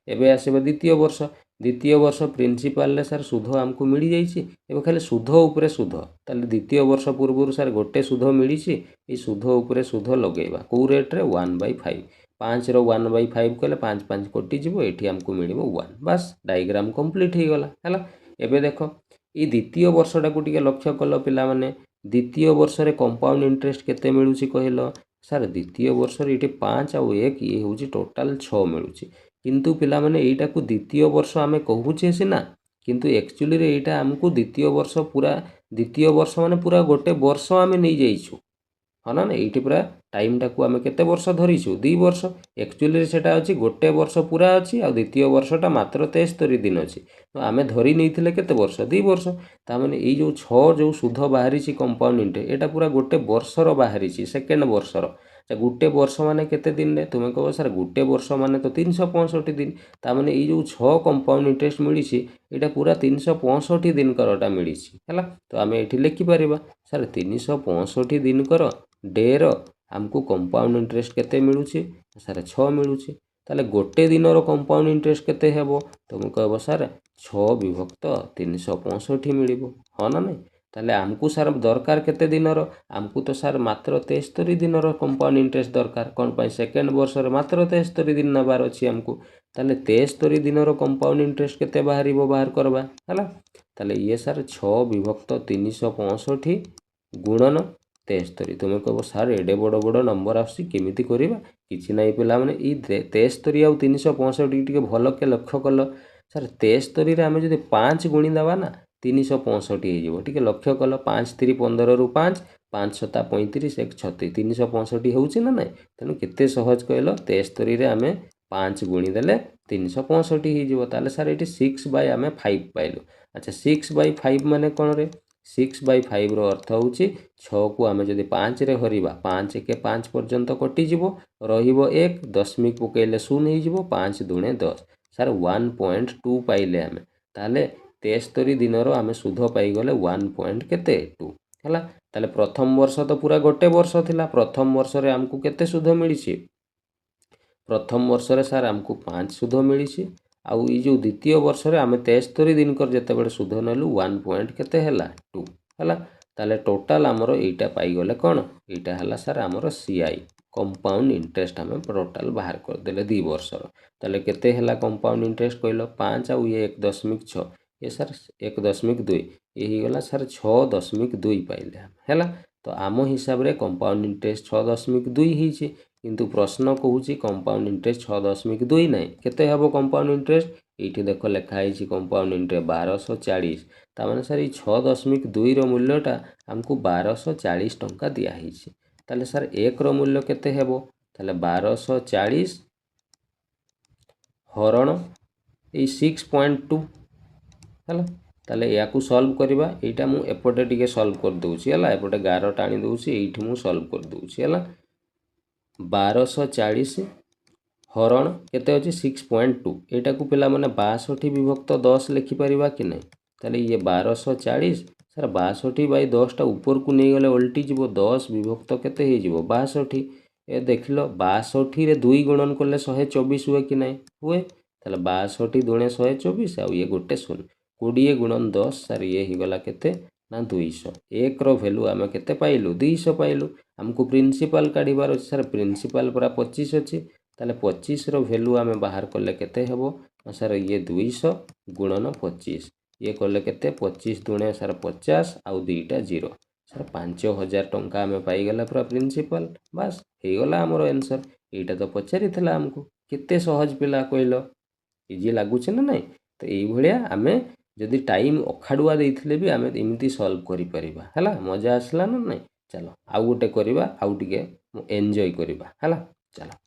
ଏବେ ଆସିବ ଦ୍ୱିତୀୟ ବର୍ଷ। ଦ୍ୱିତୀୟ ବର୍ଷ ପ୍ରିନ୍ସିପାଲରେ ସାର୍ ସୁଧ ଆମକୁ ମିଳିଯାଇଛି, ଏବେ ଖାଲି ସୁଧ ଉପରେ ସୁଧ, ତାହେଲେ ଦ୍ୱିତୀୟ ବର୍ଷ ପୂର୍ବରୁ ସାର୍ ଗୋଟେ ସୁଧ ମିଳିଛି, ଏଇ ସୁଧ ଉପରେ ସୁଧ ଲଗେଇବା, କେଉଁ ରେଟ୍ରେ? 1/5। 5ର 1/5 କଲେ 5 5 କଟିଯିବ, ଏଇଠି ଆମକୁ ମିଳିବ 1। ବାସ୍, ଡାଇଗ୍ରାମ୍ କମ୍ପ୍ଲିଟ୍ ହେଇଗଲା। ହେଲା, ଏବେ ଦେଖ ଏଇ ଦ୍ୱିତୀୟ ବର୍ଷଟାକୁ ଟିକେ ଲକ୍ଷ୍ୟ କଲ ପିଲାମାନେ, ଦ୍ୱିତୀୟ ବର୍ଷରେ କମ୍ପାଉଣ୍ଡ ଇଣ୍ଟରେଷ୍ଟ କେତେ ମିଳୁଛି କହିଲ? ସାର୍ ଦ୍ୱିତୀୟ ବର୍ଷରେ ଏଇଠି 5 ଆଉ 1, ଇଏ ହେଉଛି ଟୋଟାଲ୍ 6 ମିଳୁଛି। କିନ୍ତୁ ପିଲାମାନେ ଏଇଟାକୁ ଦ୍ୱିତୀୟ ବର୍ଷ ଆମେ କହୁଛେ ସିନା, କିନ୍ତୁ ଆକ୍ଚୁଆଲିରେ ଏଇଟା ଆମକୁ ଦ୍ୱିତୀୟ ବର୍ଷ ମାନେ ପୁରା ଗୋଟେ ବର୍ଷ ଆମେ ନେଇଯାଇଛୁ, ହଁ ନା? ଏଇଠି ପୁରା ଟାଇମ୍ଟାକୁ ଆମେ କେତେ ବର୍ଷ ଧରିଛୁ? 2 ବର୍ଷ। ଆକ୍ଚୁଆଲିରେ ସେଇଟା ଅଛି ଗୋଟେ ବର୍ଷ ପୁରା ଅଛି, ଆଉ ଦ୍ୱିତୀୟ ବର୍ଷଟା ମାତ୍ର 73 ଦିନ ଅଛି, ତ ଆମେ ଧରି ନେଇଥିଲେ କେତେ ବର୍ଷ? 2 ବର୍ଷ। ତା'ମାନେ ଏଇ ଯେଉଁ 6 ଯେଉଁ ସୁଧ ବାହାରିଛି କମ୍ପାଉଣ୍ଡ ଇଣ୍ଟରେଷ୍ଟ, ଏଇଟା ପୁରା ଗୋଟେ ବର୍ଷର ବାହାରିଛି, ସେକେଣ୍ଡ ବର୍ଷର। ଗୋଟେ ବର୍ଷ ମାନେ କେତେ ଦିନରେ? ତୁମେ କହିବ ସାର୍ ଗୋଟେ ବର୍ଷ ମାନେ ତ 365 ଦିନ, ତା'ମାନେ ଏଇ ଯେଉଁ 6 କମ୍ପାଉଣ୍ଡ ଇଣ୍ଟରେଷ୍ଟ ମିଳିଛି, ଏଇଟା ପୁରା 365 ଦିନକରଟା ମିଳିଛି। ହେଲା, ତ ଆମେ ଏଇଠି ଲେଖିପାରିବା ସାର୍ 365 ଦିନକର ଡେର ଆମକୁ କମ୍ପାଉଣ୍ଡ ଇଣ୍ଟରେଷ୍ଟ କେତେ ମିଳୁଛି? ସାର୍ 6 ମିଳୁଛି। ତାହେଲେ ଗୋଟେ ଦିନର କମ୍ପାଉଣ୍ଡ ଇଣ୍ଟରେଷ୍ଟ କେତେ ହେବ? ତୁମେ କହିବ ସାର୍ 6 ବିଭକ୍ତ 365 ମିଳିବ, ହଁ ନା ନାହିଁ? ତାହେଲେ ଆମକୁ ସାର୍ ଦରକାର କେତେ ଦିନର? ଆମକୁ ତ ସାର୍ ମାତ୍ର 73 ଦିନର କମ୍ପାଉଣ୍ଡ ଇଣ୍ଟରେଷ୍ଟ ଦରକାର। କ'ଣ ପାଇଁ? ସେକେଣ୍ଡ ବର୍ଷରେ ମାତ୍ର 73 ଦିନ ନେବାର ଅଛି ଆମକୁ, ତାହେଲେ 73 ଦିନର କମ୍ପାଉଣ୍ଡ ଇଣ୍ଟରେଷ୍ଟ କେତେ ବାହାରିବ? ବାହାର କରିବା। ହେଲା, ତାହେଲେ ଇଏ ସାର୍ 6 ବିଭକ୍ତ 365 ଗୁଣନ 73। ତୁମେ କହିବ ସାର୍ ଏଡ଼େ ବଡ଼ ବଡ଼ ନମ୍ବର ଆସୁଛି, କେମିତି କରିବା? କିଛି ନାହିଁ ପିଲାମାନେ, ଏଇ 73 ଆଉ 365 ଟିକେ ଭଲକେ ଲକ୍ଷ୍ୟ କଲ। ସାର୍ 73ରେ ଆମେ ଯଦି 5 ଗୁଣି ଦେବା ନା, 365 ହେଇଯିବ। ଟିକେ ଲକ୍ଷ୍ୟ କଲ, 5 3 15ରୁ 5, 5 7 35, 1 36, 365 ହେଉଛି ନା ନାହିଁ? ତେଣୁ କେତେ ସହଜ କହିଲ? 73ରେ ଆମେ 5 ଗୁଣି ଦେଲେ 365 ହେଇଯିବ। ତାହେଲେ ସାର୍ ଏଇଠି 6/5 ପାଇଲୁ। ଆଚ୍ଛା, 6/5 ମାନେ କ'ଣ ରେ? 6/5ର ଅର୍ଥ ହେଉଛି 6କୁ ଆମେ ଯଦି 5ରେ ହରିବା, 5 1 5 ପର୍ଯ୍ୟନ୍ତ କଟିଯିବ, ରହିବ 1, ଦଶମିକ ପକାଇଲେ 0 ହେଇଯିବ, 5 ଦୁଣେ 10। ସାର୍ 1.2 ପାଇଲେ ଆମେ, ତାହେଲେ 73 ଦିନର ଆମେ ସୁଧ ପାଇଗଲେ 1.2। ହେଲା, ତାହେଲେ ପ୍ରଥମ ବର୍ଷ ତ ପୁରା ଗୋଟେ ବର୍ଷ ଥିଲା, ପ୍ରଥମ ବର୍ଷରେ ଆମକୁ କେତେ ସୁଧ ମିଳିଛି? ପ୍ରଥମ ବର୍ଷରେ ସାର୍ ଆମକୁ 5 ସୁଧ ମିଳିଛି, ଆଉ ଏଇ ଯେଉଁ ଦ୍ୱିତୀୟ ବର୍ଷରେ ଆମେ 73 ଦିନକର ଯେତେବେଳେ ସୁଧ ନେଲୁ, 1 କେତେ ହେଲା? 2। ହେଲା, ତାହେଲେ ଟୋଟାଲ୍ ଆମର ଏଇଟା ପାଇଗଲେ କ'ଣ? ଏଇଟା ହେଲା ସାର୍ ଆମର CI। कंपाउंड इंटरेस्ट आम टोटाल बाहर करदे 2 वर्षर ताले केते हला कंपाउंड इंटरेस्ट कहल 5 आउ ये 1.6 ये सर 1.2 ये गला सर 6.2 पाइले है। तो आम हिसाब रे कंपाउंड इंटरेस्ट 6.2 ही किंतु प्रश्न कहूँ कंपाउंड इंटरेस्ट 6.2 ना केते हबो कंपाउंड इंटरेस्ट ये देख लिखाई कंपाउंड इंटरेस्ट 1240 ताने सर ये 6.2 रूल्यटा आमको 1240 टंका दिखाई ताले सर एक मूल्य केते हेबो ताले 1240 हरण ये 6.2 है ताले या सॉल्व करवा यहाँ मु एपटे टिके सॉल्व कर दूची है एपटे गार टाणी दूची ये मु सॉल्व कर दूची है 1240 हरण केते अछि 6.2 एटा को पिला माने 62 विभक्त 10 लिखि परिबा कि नहीं ताले ये 1240 सर 62/10 टा ऊपर को नहीं गले उल्टी जीवो 10 विभक्त केते हे जीवो 62 ए देखलो 62 रे 2 गुणन करले 124 हुए कि नहीं हुए ताले 62 दुणे 124 आ ये गोटे 0 20 गुणन 10 सर ये ही गला केते ना 200 एक रो वैल्यू आमे केते पाइलु 200 पाइलु हमको प्रिंसिपल काढिबार अछि सर प्रिंसिपल पूरा 25 अछि ताले 25 रो वैल्यू आमे बाहर करले केते हेबो सर ये 200 गुणन 25 ये करले केते 25 दुणे सर 50 आउ 2टा 0 सर 5000 टंका आमे पाई गला पूरा प्रिंसिपल बस हे गला हमरो आंसर एटा तो पचारि थिला हमको केते सहज पिला कहलो इजी लागुछ ना नहीं तो एई भलिया आमे जदि टाइम अखाड़ुआ देइथिले भी आमे इमिति सॉल्व करि परिबा हला मजा आसला ना नहीं चलो आउ गोटे करबा आउ टिके एन्जॉय करबा हला चलो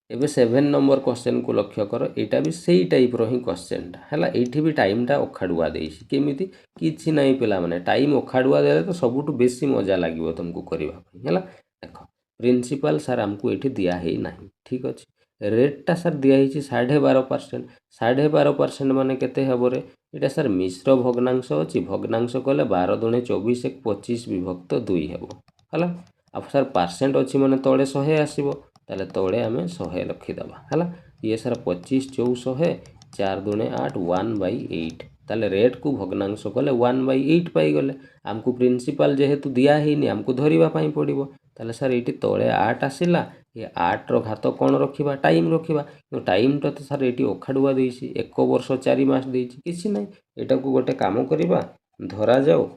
एबे 7 नंबर क्वेश्चन को लक्ष्य कर एटा भी सही टाइप रो ही क्वेश्चन हला एठी भी टाइम टा अखाड़ुआ देइछि केमिति किछि नाही पिला माने टाइम अखाड़ुआ देले तो सबुटु बेसी मजा लागिवो तुमको करबा हला देखो प्रिंसिपल सर हमको एठी दिया है नहीं ठीक अछि रेटटा सर दिया है 12.5% 12.5% माने केते हबो रे एटा सर मिश्र भग्नांश अछि भग्नांश कले 12 दुणे 24 1 25 विभक्त 2 हेबो हला अब सर परसेंट अछि माने तळे 100 आसीबो ताले तळे आमे 100 रखि दबा हला ये सर 25 400 4 दुणे 8 1/8 ताले रेट को भग्नांश कले 1/8 पाई गले हमको प्रिंसिपल जेहेतु दिया हेनी हमको धरिबा पाई पड़िबो ताले सर एठी तळे 8 आसीला ये 8 रो घात कोन रखिबा टाइम रखिबा तो टाइम तो सर एठी ओखाडुआ देइछि 1 वर्ष 4 मास देइछि किछि नै एटा को गोटे काम करिबा धरा जाओ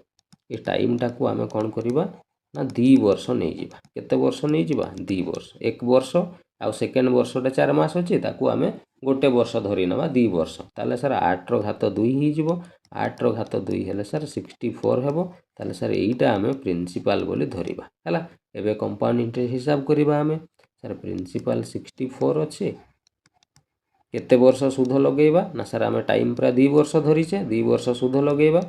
ये टाइम टा को आमे कोन करिबा ना 2 वर्ष नै जिबा केते वर्ष नै जिबा 2 वर्ष 1 वर्ष आ सेकेंड वर्षटा 4 मास अछि ताकू आमे गोटे वर्ष धरि नबा 2 वर्ष ताले सर 8 रो घात 2 ही जिवो 8 रो घात 2 हेले सर 64 हेबो ताले सर एइटा आमे प्रिंसिपल बोली धरिबा हला एबे कंपाउंड इंटरेस्ट हिसाब करिबा आमे सर प्रिंसिपल 64 अच्छे केते वर्ष सुध लगेबा ना सर आमे टाइम पूरा 2 वर्ष धरिछे 2 वर्ष सुध लगेबा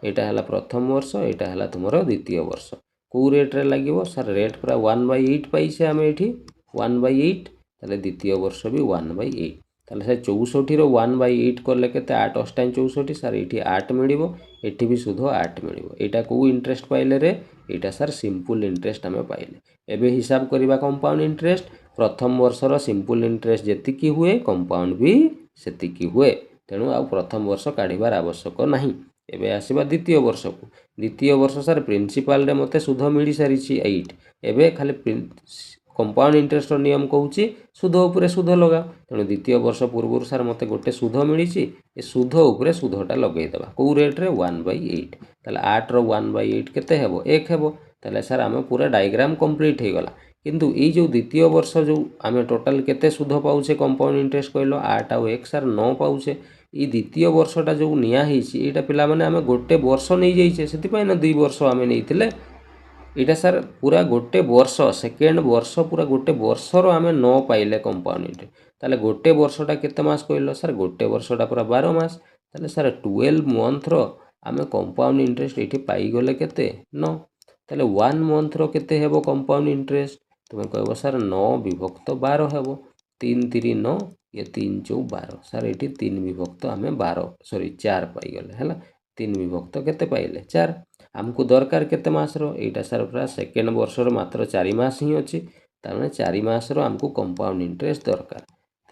एटा हला प्रथम वर्ष एटा हला तुमरो द्वितीय वर्ष को रेट रे लागिवो सर रेट पूरा 1/8 पाइछे आमे एठी 1/8 ताले द्वितीय वर्ष भी 1/8 ताले सर 64 रो 1/8 करले केते 8 अष्टाइन 64 सर एठी 8 मिलिबो एठी भी सुध 8 मिलिबो एटा को इंटरेस्ट पाइले रे एटा सर सिंपल इंटरेस्ट आमे पाइले एबे हिसाब करिबा कंपाउंड इंटरेस्ट प्रथम वर्षर सिंपल इंटरेस्ट जेतिकी हुए कंपाउंड भी सेतिकी हुए तेणु आ प्रथम वर्ष काढिबार आवश्यक नाही एबे आसीबा द्वितीय वर्ष को द्वितीय वर्ष सर प्रिंसिपल रे मते सुध मिली सारिछि 8 एबे खाली कंपाउंड इंटरेस्ट नियम कहूची सुध उपरे सुध लगा तेणु द्वितीय वर्ष पूर्व सर मते गोटे सुध मिली ए सुध उपरे सुधटा लगेई दबा को रेट रे 1/8 ताले 8 रो 1/8 केते हेबो 1 हेबो ताले सर आमे पूरा डायग्राम कंप्लीट हे गला किंतु ये जो द्वितीय वर्ष जो आमे टोटल केते सुध पाउछे कंपाउंड इंटरेस्ट कहलो 8 आउ 1 सर 9 पाउछे ई द्वितीय वर्षटा जो निया हेछि एटा पिला माने आमे गोटे वर्ष नै जाइछे सेति पय ना 2 वर्ष आमे नैथिले एटा सर पूरा गोटे वर्ष सेकेंड वर्ष पूरा गोटे वर्षर आमे 9 पाइले कंपाउंड इंटरेस्ट ताले गोटे वर्षटा केते मास कहलो सर गोटे वर्षटा पूरा 12 मास ताले सर 12 मंथ रो आमे कंपाउंड इंटरेस्ट एठी पाई गले केते 9 ताले 1 मंथ रो केते हेबो कंपाउंड इंटरेस्ट तुम कहबो सर 9 विभक्त 12 हेबो 3 3 9 ये 3 4 12 सर एठी 3 विभक्त आमे 12 सॉरी 4 पाई गले हला 3 विभक्त केते पाइले 4 हमको दरकार केते मास रो एटा सर पूरा सेकेंड वर्ष रो मात्र 4 मास ही अछि ताने 4 मास रो हमको कंपाउंड इंटरेस्ट दरकार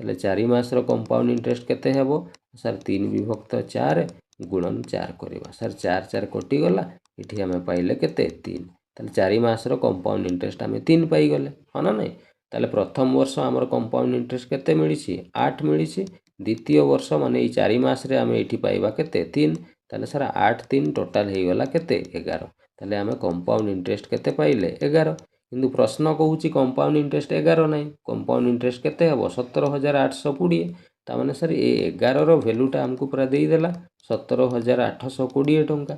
ताले 4 मास रो कंपाउंड इंटरेस्ट केते हेबो सर 3 विभक्त 4 गुणन 4 करबा सर 4 4 कटि गला एठी हमें पाइले केते 3 ताले 4 मासर कंपाउंड इंटरेस्ट आम 3 पाईगले हाँ ना नहीं। ताले प्रथम वर्ष आमर कंपाउंड इंटरेस्ट केते मिली 8 मिली। द्वितीय वर्ष माने 4 मासरे आम ये पाइबा केते 3। ताले सर 8 3 टोटाल हो गला केते 11। ताले आम कंपाउंड इंटरेस्ट केते पाइले 11। किंतु प्रश्न कहूँ कंपाउंड इंटरेस्ट 11 ना कंपाउंड इंटरेस्ट केते हम 17,820। ताने सर ये 11 भैल्यूटा आमको पूरा देदेला 17,820 टंका।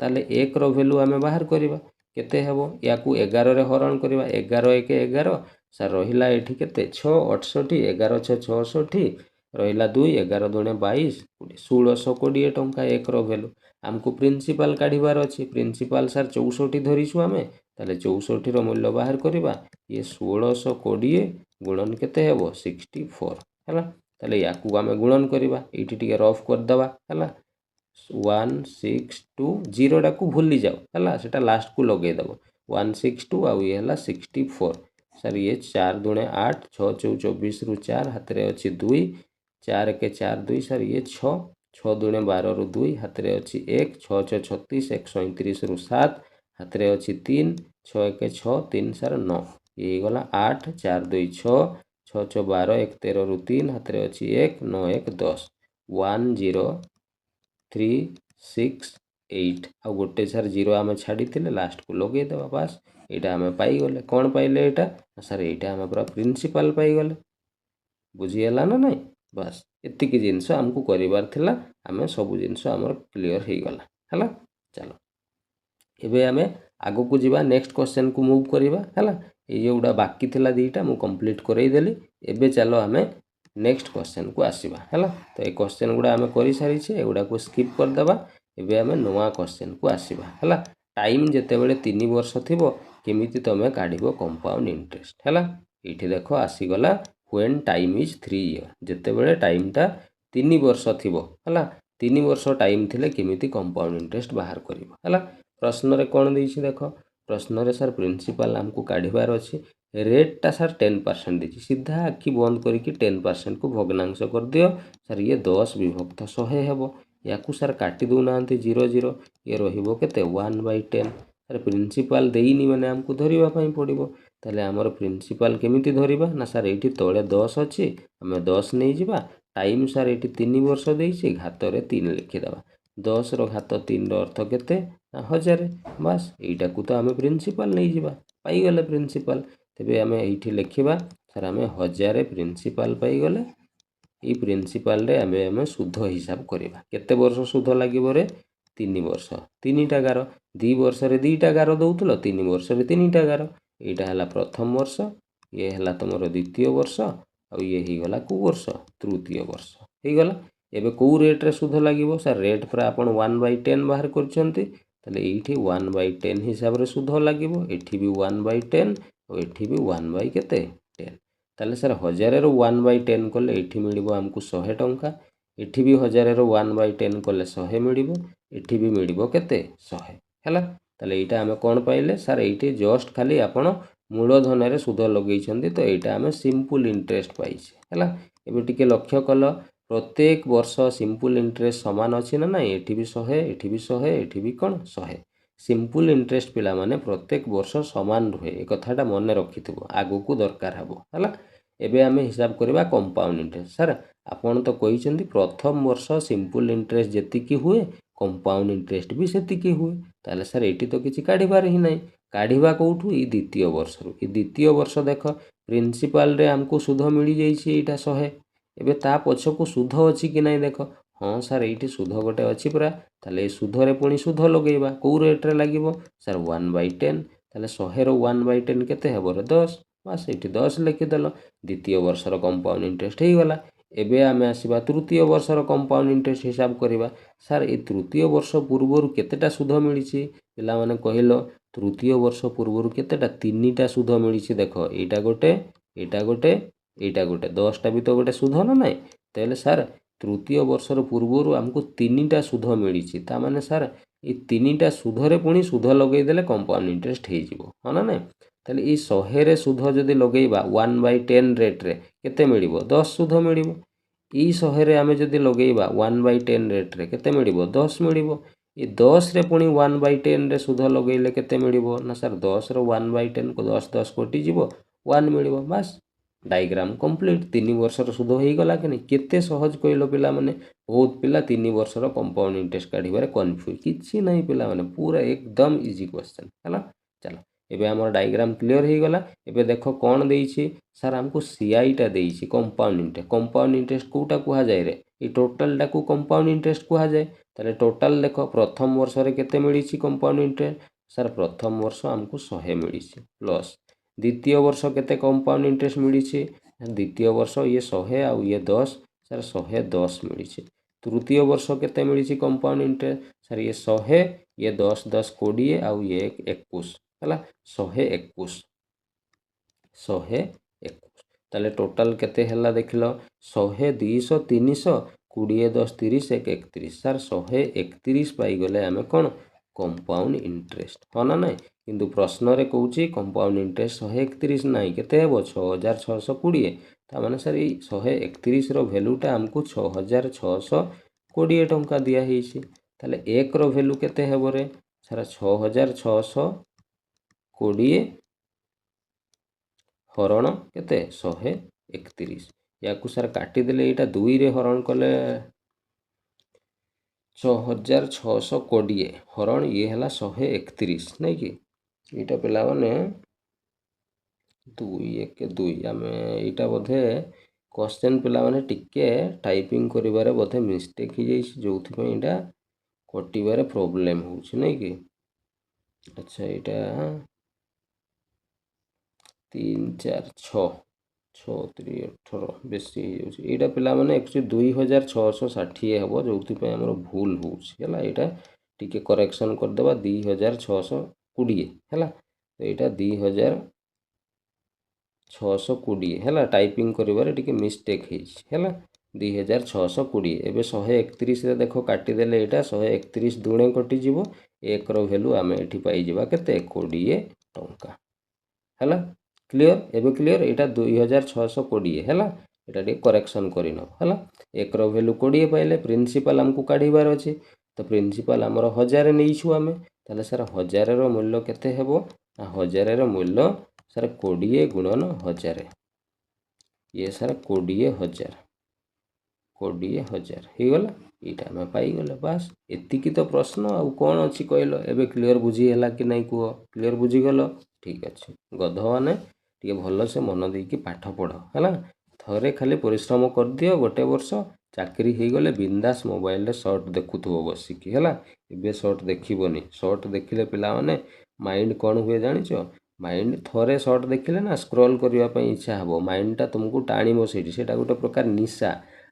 ताले 1 रो भैल्यू आम बाहर करवा केते हेबो या 11 रे हरण करवा 11 1 11 सर रहिला एठी केते 6 68 11 6 66 रहिला 2 11 2 22 1620 टंका 1 रो भैल्यू। आमको प्रिंसिपल काढ़ीबार अच्छी प्रिंसिपल सर 64 धरीछु आमे ताले 64 रो मूल्य बाहर करवा ये 1620 गुणन केते हेबो 64 हैला। ताले याकू आमे गुणन करवा एठी टिके रफ कर दबा हैला 162 टाकू भूली जाओ है सेटा लास्ट को लगे दब 162 आउ ये है 64 सर ये 4 दूणे 8 6 चौ 24 रु 4 हाथ रे अच्छी 2 4 के 4 2 सर ये 6 6 दूणे 12 रु 2 हाथ रे अच्छी 1 6 6 36 139 रु 7 हाथ रे अच्छी 3 6 1 6 3 सर 9 ये गला 8 4 2 6 6 6 12 1 13 रु 3 हाथ रे अच्छी 1 9 1 10 1 0 3 6 8 आ गोटे सर 0 आम छाड़ी लास्ट को लगे दबा बास यहाँ आम पाईगले कौन पाइले यहाँ सर यहाँ आम पूरा प्रिंसिपल पाईगले बुझीगला ना नहीं बास एतिक जिनस आमको करार थिला आम सब जिनस आमर क्लीयर हो गला है। चलो एबे आम आग को जीवा नेक्स्ट क्वेश्चन को मूव करवा है ये जोड़ा बाकी थिला दीटा मु कंप्लीट करईदेली एबे चलो आम नेक्स्ट क्वेश्चन को आसवा है। तो ये क्वेश्चन गुड़ा आम कर सारी एगुड़ा को स्किप करदे एबे आम नुआ क्वेश्चन को आसवा है। टाइम जितेबले 3 वर्ष थी केमी तुम काढ़ कंपाउंड इंटरेस्ट है ये देख आसीगला व्हेन टाइम इज 3 ईयर जितेबले टाइमटा 3 वर्ष थी है 3 वर्ष टाइम थिले केमिति कंपाउंड इंटरेस्ट बाहर कर प्रश्न रे कौन देछि देख प्रश्न रे सर प्रिंसिपल आमको काढ़ार अच्छी रेटटा सर 10% देछि सीधा आखि बंद करके 10% को भग्नांश कर दियो सर ये 10 विभक्त 100 हेबो या सर काटी दौना 0 0 ये रहिबो केते 1/10 सर प्रिंसिपल देइनी माने आमको धरिबा पई पड़िबो ताले हमर प्रिंसिपल केमिति धरिबा ना सर एठी तळे 10 अछि हमें 10 नै जिबा टाइम सर एठी 3 वर्ष देइछि घात रे 3 लिखि दबा 10 रो घात 3 रो अर्थ केते 1000 बस एटा को तो आमे प्रिंसिपल नै जिबा पाई गले प्रिंसिपल तेबे आमे एठी लिखिबा सर आमे 1000 प्रिंसिपल पाई गले ई प्रिंसिपल रे आमे सुध हिसाब करबा केते वर्ष सुध लागिबो रे 3 वर्ष 3टा गार 2 वर्ष रे 2टा गार दउतलो 3 वर्ष रे 3टा गार एटा हला प्रथम वर्ष ये हला तमरो द्वितीय वर्ष आ ये ही गला को वर्ष तृतीय वर्ष हे गला एबे को रेट रे सुध लागिबो सर रेट पर आपण 1/10 बाहर करछंती ताले एठी 1/10 हिसाब रे सुध लागिबो एठी भी 1/10 और एठी भी 1 केते 10 ताले सर 1000 रो 1/10 कले एठी मिलिबो हमकु 100 टंका एठी भी 1000 रो 1/10 कले 100 मिलिबो एठी भी मिलिबो केते 100 हैला ताले एटा हमें कोन पाइले सर एठी जस्ट खाली आपण मूलधन रे सुध लगेइछंती तो एटा हमें सिंपल इंटरेस्ट पाइछे हैला एबे टिके लक्ष्य कल प्रत्येक वर्ष सिंपल इंटरेस्ट समान अच्छी ना ना एठी भी 100 एठी भी 100 एठी भी कौन 100 सिंपल इंटरेस्ट पिला माने प्रत्येक वर्ष समान रुहे ए कथाटा मन रखिथिबो आगु को दरकार हबो हला एबे आमे हिसाब करबा कंपाउंड इंटरेस्ट सर आपण तो कहिसेंती प्रथम वर्ष सिंपल इंटरेस्ट जेतिकी हुए कंपाउंड इंटरेस्ट भी सेतिकी हुए ताले सर एठी तो किछि काढिबार ही नै काढिबा कोठू ई द्वितीय वर्ष रु ई द्वितीय वर्ष देख प्रिंसिपल रे हमको सुध मिली जाइछि एटा 100 एबे ता पछको सुध अछि कि नै देख हाँ सर ये सुध गोटे अच्छी पूरा ताले सुधरे पुणी सुध लगेबा कौ रेट रे लागिबो सर 1/10 ताले 100 रो 1/10 केते हेबो रे 10 बस ये 10 लिखिदेल द्वितीय वर्षर कंपाउंड इंटरेस्ट हो गला एबे आमे आसीबा तृतीय वर्षर कंपाउंड इंटरेस्ट हिसाब करिबा सर ए तृतीय वर्ष पूर्वरु केतेटा सुध मिलिछि पिला माने कहिलो तृतीय वर्ष पूर्वरु केतेटा 3टा सुध मिलिछि देखो एटा गोटे 10टा भी तो गोटे सुध ना नै तेले सर तृतीय वर्षर पूर्वरु हमको 3टा सुध मिलिछि ता माने सर ए 3टा सुधरे पुणी सुध लगेदेले कंपाउंड इंटरेस्ट हो जिवो हाँ ना नै ताले ई 100 रे सुध जदि लगेबा 1/10 रेट रे केते मिलिबो 10 सुध मिलिबो ई 100 रे आमे जदि लगेबा 1/10 रेट रे केते मिलिबो 10 मिलिबो ये 10 रे पुणी 1/10 रे सुध लगेले केते मिलिबो ना सर 10 रो 1/10 को 10 10 कोटी जीवो 1 मिलिबो बस डायग्राम कंप्लीट 3 वर्षर सुध हो गला कि नहीं केते सहज कहलो पिला माने बहुत पिला 3 वर्षर कंपाउंड इंटरेस्ट काढिबारे कंफ्यूज किछि नहीं पिला माने पूरा एकदम इजी क्वेश्चन हला चलो एबे हमर डायग्राम क्लियर हो गला एबे देखो कोन देइछि सर हमको सीआई टा देइछि कंपाउंड इंटरेस्ट कोटा कुहा जाय रे ई टोटल टाकू कंपाउंड इंटरेस्ट कुहा जाय ताले टोटल देखो प्रथम वर्ष रे केते मिलिछि कंपाउंड इंटरेस्ट सर प्रथम वर्ष हमको 100 मिलिछि प्लस द्वितीय वर्ष केते कंपाउंड इंटरेस्ट मिलिछि द्वितीय वर्ष ये 100 आउ ये 10 सर 110 मिलिछि तृतीय वर्ष केते मिलिछि कंपाउंड इंटरेस्ट सर ये 100 ये 10 10 20 आउ ये 21 हला 121 ताले टोटल केते हला देखिलो 100 200 300 20 10 30 1 31 सर 131 पाई गले आमे कोन कंपाउंड इंटरेस्ट हो ना नहीं किंतु प्रश्न रे कहूची कंपाउंड इंटरेस्ट 131 नहीं केते हेबो 6620 ता माने सर ई 131 रो वैल्यूटा हमको 6620 टंका दिया हेछि ताले 1 रो वैल्यू केते हेबो रे सर 6620 हरण केते 131 याकू सर काटी देले एटा 2 रे हरण कले 6620 हरण ये हला 131 नहीं कि एटा पिला माने 2 1 2 आमे एटा बोधे क्वेश्चन पिला माने टिके टाइपिंग करिवारे बोधे मिस्टेक ही जाइछ जोथि पे एटा कटिबारे प्रॉब्लम होउछ नहीं कि अच्छा एटा 3 4 6 6 3 18 बेसी एटा पिला माने एक्चुअली 2660 हेबो जोथि पे हमर भूल होउछ हैला एटा टिके करेक्शन कर देबा 2620 हैला तो एटा 2620 हैला टाइपिंग करिवारे टिके मिस्टेक हेछ हैला 2620 एबे 131 रे देखो काटी देले एटा 131 दुणे कटि जीवो 1 रो वैल्यू आमे एठी पाई जिबा केते 20 टंका हैला क्लियर एबे क्लियर एटा 2620 हैला एटा टे करेक्शन करिनो हैला 1 रो वैल्यू 20 पाइले प्रिंसिपल हमकु काढिबार अछि तो प्रिंसिपल हमर 1000 नेइछु आमे ताले सर 1000 रो मूल्य केते हेबो 1000 रो मूल्य सर 20 गुणन 1000 ये सर 20000 ही गला एटा में पाई गले बस एतिकी तो प्रश्न आ कोन अछि कहलो एबे क्लियर बुझी हला कि नहीं कुओ क्लियर बुझी गलो ठीक अछि गध माने टिके भलो से मन देकी पाठ पढ़ो हला थरे खाली परिश्रम कर दियो गोटे वर्ष चाकरी ही गले बिंदास मोबाइल रे शॉर्ट देखुथबो बसिकी हला एबे शॉर्ट देखिबोनी शॉर्ट देखिले पिला माने माइंड कोन हुए जानिचो माइंड थरे शॉर्ट देखिले ना स्क्रॉल करिवा पई इच्छा हबो माइंड ता तुमको टाणीबो सेठी सेटा गोटे प्रकार निशा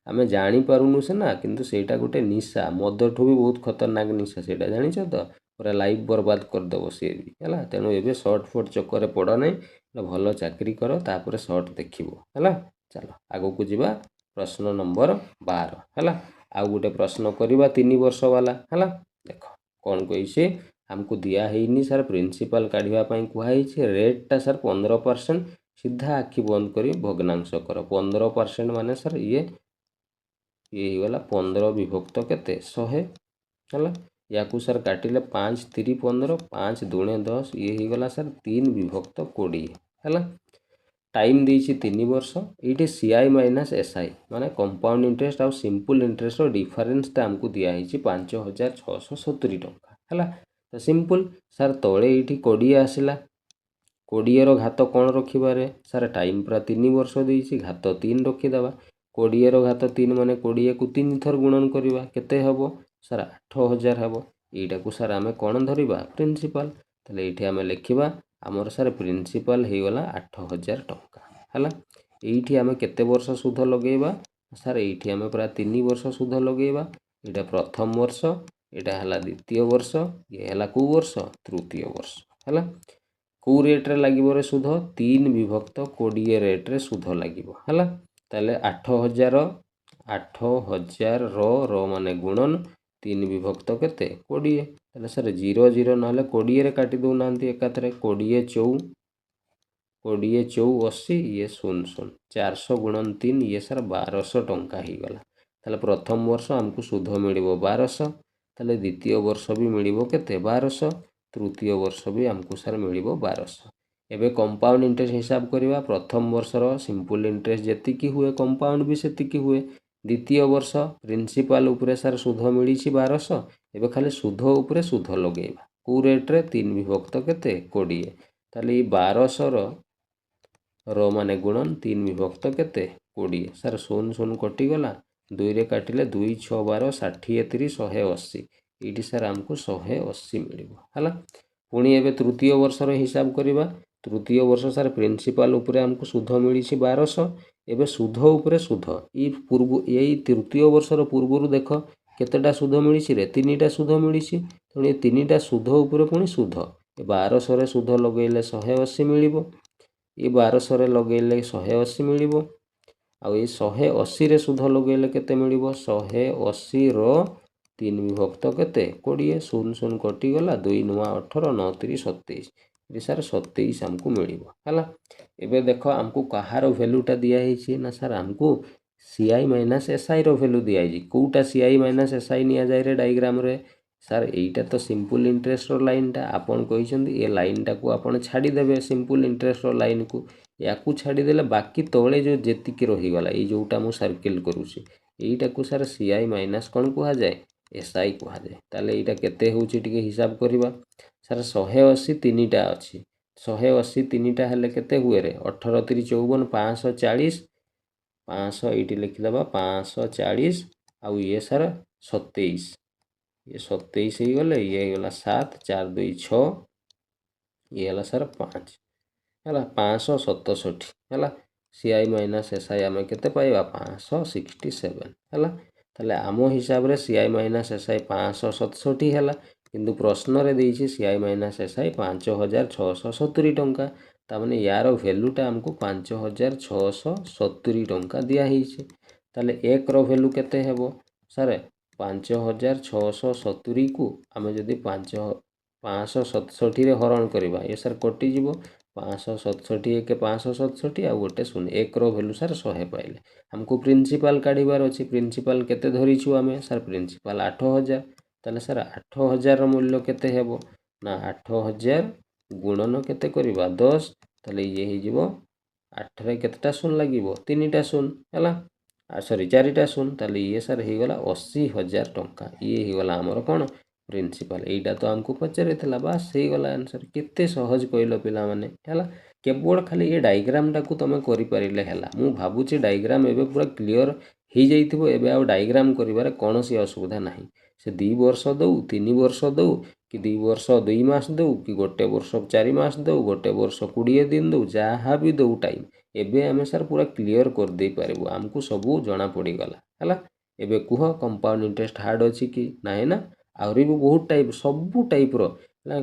आमे जानी पारुनु से ना किंतु सेटा गोटे निशा मदठु भी बहुत खतरनाक निशा सेटा जानिछ तो पूरा लाइफ बर्बाद कर देबो से भी हला तेनु एबे शॉर्ट फोट चक्कर पड़ नै भलो चाकरी करो तापर शॉर्ट देखिबो हला चलो आगो को जीवा प्रश्न नंबर 12 हला आउ गोटे प्रश्न करिबा 3 वर्ष वाला हला देखो कोन कहिसे हमको दिया हेइनी सर प्रिंसिपल काढिबा पई कुहाई छे रेट टा सर 15% सीधा आखि बंद करी भग्नांश करो 15% माने सर ये गला 15 विभक्त केते 100 हला याकू सर काटिले 5 3 15 5 दुणे 10 ये ही गला सर 3 विभक्त 20 हला टाइम देइछि 3 वर्ष एटे सीआई माइनस एसआई माने कंपाउंड इंटरेस्ट और सिंपल इंटरेस्ट रो डिफरेंस ता हमको दिया हिछि 5670 टंका हला तो सिंपल सर तळे एठी 20 आसिला 20 रो घात कोन रखिबारे सर टाइम पूरा 3 वर्ष देइछि घात 3 रखि दबा 20 रो घात 3 माने 20 को 3 थर गुणन करिबा केते हबो सर 8000 हबो एटा को सर आमे कोन धरिबा प्रिंसिपल तले एठी आमे लिखिबा हमर सर प्रिंसिपल हे गला 8000 टंका हला एठी आमे केते वर्ष सुध लगेबा सर एठी आमे पूरा 3 वर्ष सुध लगेबा एटा प्रथम वर्ष एटा हला द्वितीय वर्ष ये हला को वर्ष तृतीय वर्ष हला को रेट रे लागिबो रे सुध 3 विभक्त 20 रेट रे सुध लागिबो हला ताले 8000 रो माने गुणन 3 विभक्त केते 20 ताले सर 0 0 नहले 20 रे काटी दउ नांती एकातरे 20 4 80 ये 00 400 गुणन 3 ये सर 1200 टंका ही गला ताले प्रथम वर्ष हमको सुध मिलिबो 1200 ताले द्वितीय वर्ष भी मिलिबो केते 1200 तृतीय वर्ष भी हमको सर मिलिबो 1200 एबे कंपाउंड इंटरेस्ट हिसाब करवा प्रथम वर्षर सिंपल इंटरेस्ट जेतिकी हुए कंपाउंड भी सेतिकी हुए द्वितीय वर्ष प्रिंसिपल उपरे सर सुध मिली 1200 एबे खाली सुध उपरे सुध लगेबा को रेट रे 3 विभक्त केते 20 ताले 1200 रो माने गुणन 3 विभक्त केते 20 सर 0 कटिगला 2 रे काटिले 2 6 12 60 30 180 ये सर आमको 180 मिलिबो हला पुणी एबे तृतीय वर्षर हिसाब करवा तृतीय वर्ष सर प्रिंसिपल उपरे हमको सुध मिली 1200 एबे सुध उपरे सुध ई पूर्व यही तृतीय वर्षर पूर्वरु देख केतेटा सुध मिली रे 3टा सुध मिली तेणु 3टा सुध उपरे पुणी सुध 1200 रे सुध लगेले 180 मिलिबो ये 1200 रे लगेले 180 मिलिबो आ ये 180 रे सुध लगेले केते मिलिबो 180 रो 3 विभक्त केते 20 0 कटि गला 2 9 18 9 3 27 ये सर 27 हमको मिलिबो हला एबे देखो हमको कहार वैल्यूटा दिया हिची ना सर हमको सीआई माइनस एसआई रो वैल्यू दिया हिची कोटा सीआई माइनस एसआई निया जाय रे डायग्राम रे सर एटा तो सिंपल इंटरेस्ट रो लाइन टा आपन कहिसंदी ए लाइन टा को आपन छाडी देबे सिंपल इंटरेस्ट रो लाइन को याकू छाडी देले बाकी तळे जो जेतिकी रही गला ए जोटा मु सर्किल करूची एटा को सर सीआई माइनस कोन कुहा जाय एसआई कुहा जाय ताले एटा केते होउची टिके हिसाब करबा सर 180 तीनिटा अछि 180 तीनिटा हेले केते हुए रे 18 3 54 540 500 एटी लिखि दबा 540 आउ ये सर 27 ये 27 ही गले ये गला 7 4 2 6 ये हला सर 5 हला 567 हला सीआई माइनस एसआई आमे केते पाइबा 567 हला ताले आमो हिसाब रे सीआई माइनस एसआई 567 हला किंतु प्रश्न रे देइछि सीआई माइनस एसआई 5670 टंका ता माने यार वैल्यूटा हमको 5670 टंका दिया हिछि ताले एक रो वैल्यू केते हेबो सर 5670 को आमे जदि 567 रे हरण करबा ये सर कटि जीवो 567 एक 567 आ गोटे 0 एक रो वैल्यू सर 100 पाइले हमको प्रिंसिपल काढिबार अछि प्रिंसिपल केते धरिछु आमे सर प्रिंसिपल 8000 ताले सर 8000 रो मूल्य केते हेबो ना 8000 गुणन केते करबा 10 ताले ये ही जीवो 8 रे केतेटा 0 लागिवो 3टा 0 हला सॉरी 4टा 0 ताले ये सर हे गला 80000 टंका ये ही गला हमर कोन प्रिंसिपल एटा तो हमको पचरे थला बस हे गला आंसर केते सहज कइलो पिला माने हला केवल खाली ये डायग्राम टा को तमे करि परिले हला मु भाबुची डायग्राम एबे पूरा क्लियर हे जाइथिबो एबे आ डायग्राम करिवारे कोनोसी असुविधा नाही से 2 वर्ष दउ 3 वर्ष दउ कि 2 वर्ष 2 मास दउ कि गोटे वर्ष 4 मास दउ गोटे वर्ष 20 दिन दउ जहा भी दउ टाइम एबे हमें सर पूरा क्लियर कर दे पारिबो हमको सबू जना पड़ी गला हला एबे कुह कंपाउंड इंटरेस्ट हार्ड अछि कि नाही ना आउरी भी बहुत टाइप सबू टाइप रो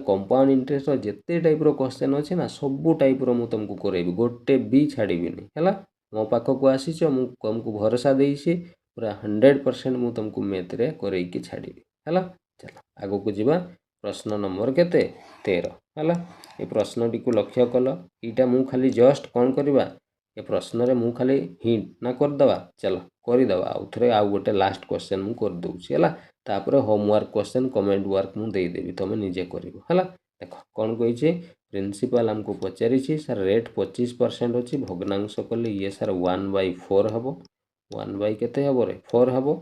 कंपाउंड इंटरेस्ट जेते टाइप रो क्वेश्चन अछि ना सबू टाइप रो मु तुमको करेबी गोटे भी छाड़ीबिनी हला मो पाखो को आसीछ मु तुमको भरोसा देइछि पूरा 100% मु तुमको मैथ रे करेई कि छाड़ीबी हला चलो आगो को जीवा प्रश्न नंबर केते 13 हला ए प्रश्न टी को लक्ष्य कल इटा मु खाली जस्ट कोन करबा ए प्रश्न रे मु खाली हिंट ना कर दवा चलो करि दवा आउ थरे आउ गोटे लास्ट क्वेश्चन मु कर दउछि हला तापर होमवर्क क्वेश्चन कमेंट वर्क मु दे देबी तमे निजे करिवो हला देखो कोन कहि छै प्रिंसिपल हमको पचारि छी सर रेट 25% अछि भग्नांश कले ये सर 1/4 हबो 1 केते हबो रे 4 हबो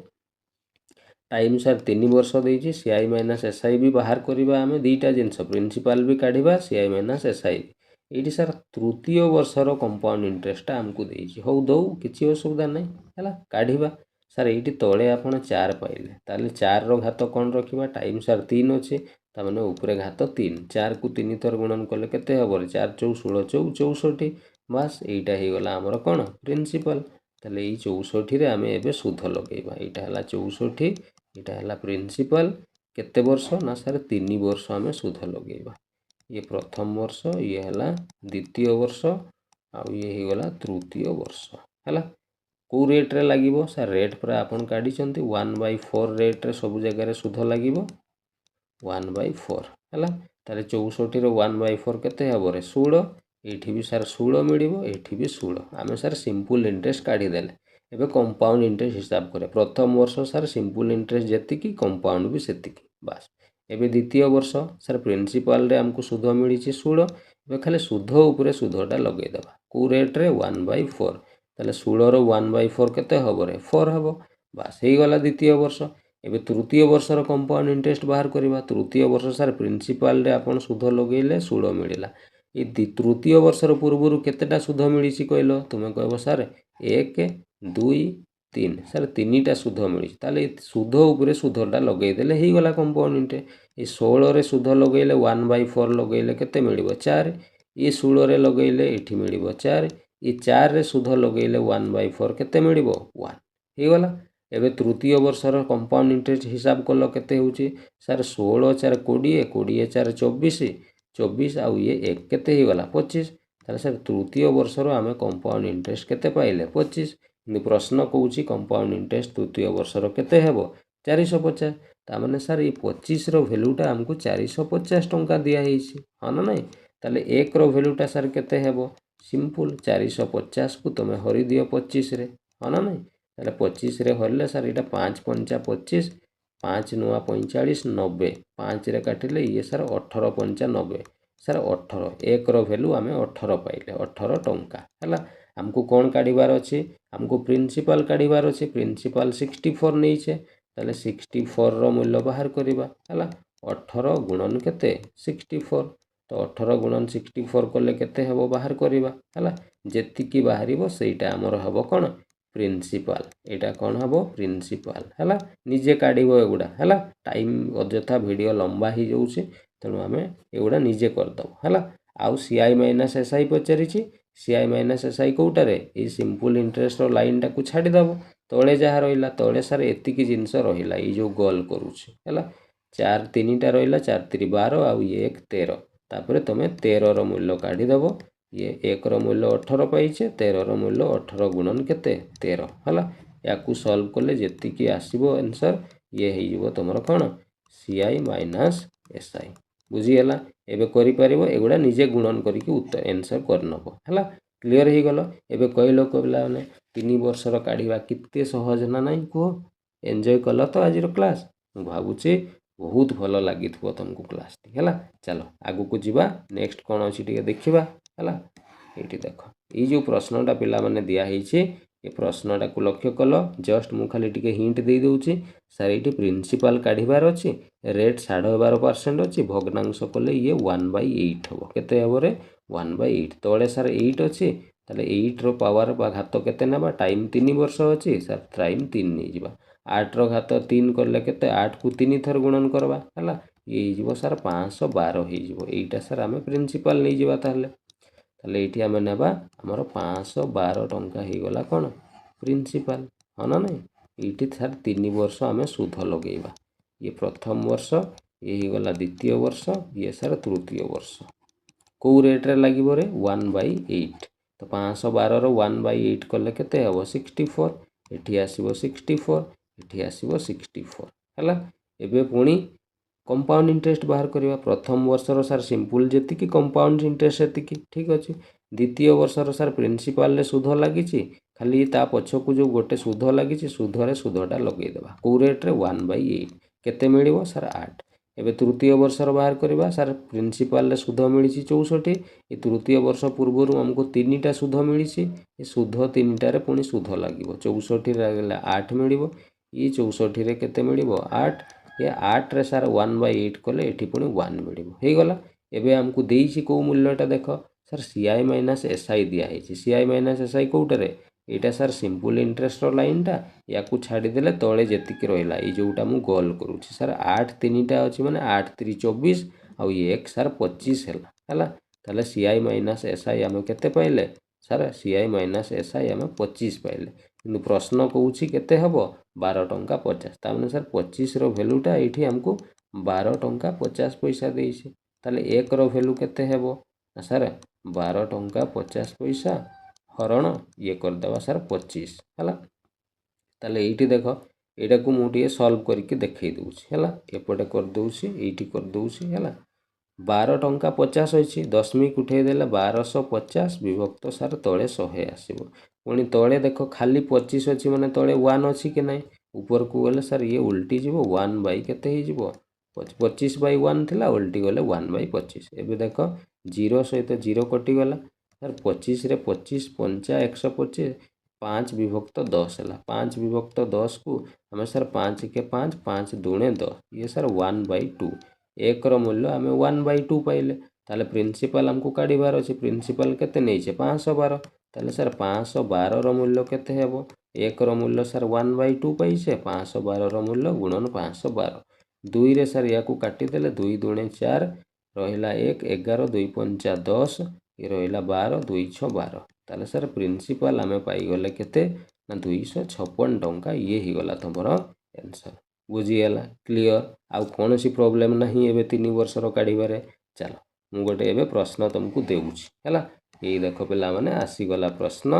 टाइम सर 3 वर्ष देइछि सीआई माइनस एसआई भी बाहर करबा हमें दुईटा जिंस प्रिंसिपल भी काढिबा सीआई माइनस एसआई एटी सर तृतीय वर्षर कंपाउंड इंटरेस्ट हमको देइछि हो दउ किछि असुविधा नै हला काढिबा सर एटी तळे आपण 4 पाइले ताले 4 रो घात कोन रखिबा टाइम सर 3 अछि ता माने ऊपरे घात 3 4 को 3 थर गुणन कले केते हबो 4 4 16 64 बस एटा हे गला हमर कोन प्रिंसिपल ताले ई 64 रे हमें एबे सुध लगेबा एटा हला 64 एटा हला प्रिंसिपल केते वर्ष ना सर 3 वर्ष हमें सुध लगेबा ये प्रथम वर्ष ये हला द्वितीय वर्ष आ ये ही गला तृतीय वर्ष हला को रेट रे लागिवो सर रेट पर आपण काढी चंती 1/4 रेट रे सब जगह रे सुध लागिवो 1/4 हला ताले 64 रे 1/4 केते हबो रे 16 एठी भी सर 16 मिलिवो एठी भी 16 आमे सर सिंपल इंटरेस्ट काढी देले एबे कंपाउंड इंटरेस्ट हिसाब करे प्रथम वर्ष सर सिंपल इंटरेस्ट जेतिकी कंपाउंड भी सेतिकी बास। एबे द्वितीय वर्ष सर प्रिंसिपल रे हमको सुध मिली 16 एबे खाली सुध उपरे सुधटा लगेदेवा को रेट रे 1/4 ताले 16 रो 1/4 केते हबो रे 4 हबो बास हे गला द्वितीय वर्ष। एबे तृतीय वर्षर कंपाउंड इंटरेस्ट बाहर करबा तृतीय वर्ष सर प्रिंसिपल रे आपण सुध लगेले 16 मिलिला ए तृतीय वर्षर पूर्वरु केतेटा सुध मिलिछि कहलो तुमे कहबो सर 1 2 3 सर तीनटा सुध मिली ताले सुध उपरे सुधटा लगेदेले हे गला कंपाउंड इंटरेस्ट ए 16 रे सुध लगेले 1/4 लगेले केते मिलिबो 4 ए 16 रे लगेले एठी मिलिबो 4 ए 4 रे सुध लगेले 1/4 केते मिलिबो 1 हे गला। एबे तृतीय वर्षर कंपाउंड इंटरेस्ट हिसाब कलो केते होउची सर 16 4 20 20 4 24 24 आउ ये 1 केते हे गला 25 ताले सर तृतीय वर्षर आमे कंपाउंड इंटरेस्ट केते पाइले 25 कि प्रश्न कहूँ कंपाउंड इंटरेस्ट तृतीय वर्षर केते हेबो 450 ता माने सर ये 25 रो वैल्यूटा हमको 450 टंका दिया हेछि हाँ ना नहीं ताले 1 रो वैल्यूटा सर केते हेबो सिंपल 450 को तुम हरि दियो 25 रे हाँ ना नहीं ताले 25 रे हरले सर एटा 5 पंचा 25 5 नुआ 45 90 5 रे काटिले ये सर 18 पंचा 90 सर 18 1 रो वैल्यू आमे 18 पाइले 18 टंका हला हमको कौन काढ़ीबार अच्छे हमको प्रिंसिपल काढ़ीबार अच्छे प्रिंसिपल 64 नहीं छे ताले 64 रो मूल्य बाहर करिबा हला 18 गुणन केते 64 तो 18 गुणन 64 कले केते हेबो बाहर करिबा हला जेतिकी बाहरिबो सेटा हमर हबो कोन प्रिंसिपल एटा कोन हबो प्रिंसिपल हला निजे काढ़ीबो एगुडा हला टाइम अଯଥା वीडियो लंबा ही जाउछे तेणु आमे एगुडा निजे कर दबो हला आउ सीआई माइनस एसआई पचारिछि सीआई माइनस एसआई कोटारे ये सिंपल इंटरेस्ट लाइन टा को छाड़ी दबो तळे जहा रहिला तळे सार एतिकी जिंस रहिला ये जो गोल करूछि हला 4 3टा रहिला 4 3 12 आउ ये 1 13 तापरे तमे 13 रो मूल्य काढी दबो ये 1 रो मूल्य 18 पाइछे 13 रो मूल्य 18 गुणन केते 13 हला याकू सॉल्व करले जेतिकी आसीबो आंसर ये हेइबो तमरो कोन सीआई माइनस एसआई बुझी हला एबे करि परिबो एगुडा निजे गुणन करिकि उत्तर आंसर कर नबो हला क्लियर हे गलो एबे कहलो कहला माने 3 वर्षर काढीबा किते सहज ना नहीं को एन्जॉय कलो तो आज रो क्लास मु भाबुची बहुत भलो लागिथबो तुमको क्लास टी हला चलो आगु को जीवा नेक्स्ट कोन अछि टिके देखिबा हला एठी देखो ई जो प्रश्नटा पिला माने दिया हेछि ए प्रश्नटा को लक्ष्य कलो जस्ट मु खाली टिके हिंट दे दउची सर एठी प्रिंसिपल काढीबार अछि रेट 12.5% अछि भग्नांश कले ये 1/8 हबो केते हबो रे 1/8 तळे सर 8 अछि ताले 8 रो पावर बा घात केते नेबा टाइम 3 वर्ष अछि सर टाइम 3 नै जिबा 8 रो घात 3 करले केते 8 को 3 थर गुणन करबा हला ये जिवो सर 512 हे जिवो एटा सर हमें प्रिंसिपल नै जिबा ताले एठी हमें नेबा हमर 512 टंका हे गला कोन प्रिंसिपल हाँ ना नहीं एठी सर 3 वर्ष हमें सुध लगेबा ये प्रथम वर्ष ये ही गला द्वितीय वर्ष ये सर तृतीय वर्ष को रेट रे लागिबो रे 1/8 तो 512 रो 1/8 कले केते हबो 64 एठी आसीबो 64 एठी आसीबो 64 हला एबे पुणी कंपाउंड इंटरेस्ट बाहर करबा प्रथम वर्षर सर सिंपल जेतिकी कंपाउंड इंटरेस्ट सेतिकी ठीक अछि द्वितीय वर्षर सर प्रिंसिपल रे सुध लागिछि खाली ता पछकु जो गोटे सुध लागिछि सुध रे सुधटा लगेइ देबा को रेट रे 1/8 केते मिलिबो सर 8 एबे तृतीय वर्षर बाहर करबा सर प्रिंसिपल रे सुध मिलिछि 64 ए तृतीय वर्ष पूर्वरु हमको 3टा सुध मिलिछि ए सुध 3टा रे पुनी सुध लागिबो 64 रे लागला 8 मिलिबो ई 64 रे केते मिलिबो 8 ये 8 रे सर 1/8 कले एठी पुनी 1 मिलिबो हे गला एबे हमको देइछि को मूल्यटा देखो सर सीआई माइनस एसआई दिया हेछि सीआई माइनस एसआई कोउटरे एटा सर सिंपल इंटरेस्ट लाइन टा याकू छाड़ी देले तळे जेतिकी रहिला ए जोटा मु गोल करूछि सर 8 3टा अछि माने 8 3 24 आ 1 सर 25 हला ताले सीआई माइनस एसआई हम केते पाइले सर सीआई माइनस एसआई हम 25 पाइले किंतु प्रश्न कहूछि केते हबो 12 टंका 50 ता माने सर 25 रो वैल्यूटा एठी हमको 12 टंका 50 पैसा देइछि ताले 1 रो वैल्यू केते हेबो सर 12 टंका 50 पैसा हरण ये कर दवा सर 25 हला ताले एठी देखो एटा को मु टिके सॉल्व करके देखै दउछि हला एपटे कर दउछि एठी कर दउछि हला 12 ଟଙ୍କା 50 ଅଛି, ଦଶମିକ ଉଠେଇଦେଲେ 1250 ବିଭକ୍ତ ସାର୍ ତଳେ 100 ଆସିବ। ପୁଣି ତଳେ ଦେଖ ଖାଲି 25 ଅଛି ମାନେ ତଳେ 1 ଅଛି କି ନାହିଁ, ଉପରକୁ ଗଲେ ସାର୍ ଇଏ ଉଲ୍ଟି ଯିବ, 1 ବାଇ କେତେ ହେଇଯିବ 25/1 ଥିଲା, ଉଲ୍ଟି ଗଲେ 1/25। ଏବେ ଦେଖ 0 ସହିତ 0 କଟିଗଲା ସାର୍, 25ରେ 25 ପଞ୍ଚା 125, 5 ବିଭକ୍ତ 10 ହେଲା। 5 ବିଭକ୍ତ 10କୁ ଆମେ ସାର୍ 5 କେ 5, 5 ଦୁଣେ 10, ଇଏ ସାର୍ 1/2। ଏକର ମୂଲ୍ୟ ଆମେ 1/2 ପାଇଲେ। ତାହେଲେ ପ୍ରିନ୍ସିପାଲ୍ ଆମକୁ କାଢ଼ିବାର ଅଛି, ପ୍ରିନ୍ସିପାଲ୍ କେତେ ନେଇଛେ 512, ତାହେଲେ ସାର୍ 512ର ମୂଲ୍ୟ କେତେ ହେବ, ଏକର ମୂଲ୍ୟ ସାର୍ 1/2 ପାଇଛେ, 512ର ମୂଲ୍ୟ ଗୁଣନ 512, 2ରେ ସାର୍ ୟାକୁ କାଟିଦେଲେ 2 ଦୁଣେ 4, ରହିଲା 1, 11, 2 ପଞ୍ଚା 10, ଏ ରହିଲା 12, 2 6 12, ତାହେଲେ ସାର୍ ପ୍ରିନ୍ସିପାଲ୍ ଆମେ ପାଇଗଲେ କେତେ ନା 256 ଟଙ୍କା। ଇଏ ହେଇଗଲା ତୁମର ଆନ୍ସର୍। ବୁଝିଗଲା, କ୍ଲିଅର୍, ଆଉ କୌଣସି ପ୍ରୋବ୍ଲେମ୍ ନାହିଁ ଏବେ 3 ବର୍ଷର କାଢ଼ିବାରେ। ଚାଲ ମୁଁ ଗୋଟେ ଏବେ ପ୍ରଶ୍ନ ତୁମକୁ ଦେଉଛି ହେଲା। ଏଇ ଦେଖ ପିଲାମାନେ ଆସିଗଲା ପ୍ରଶ୍ନ।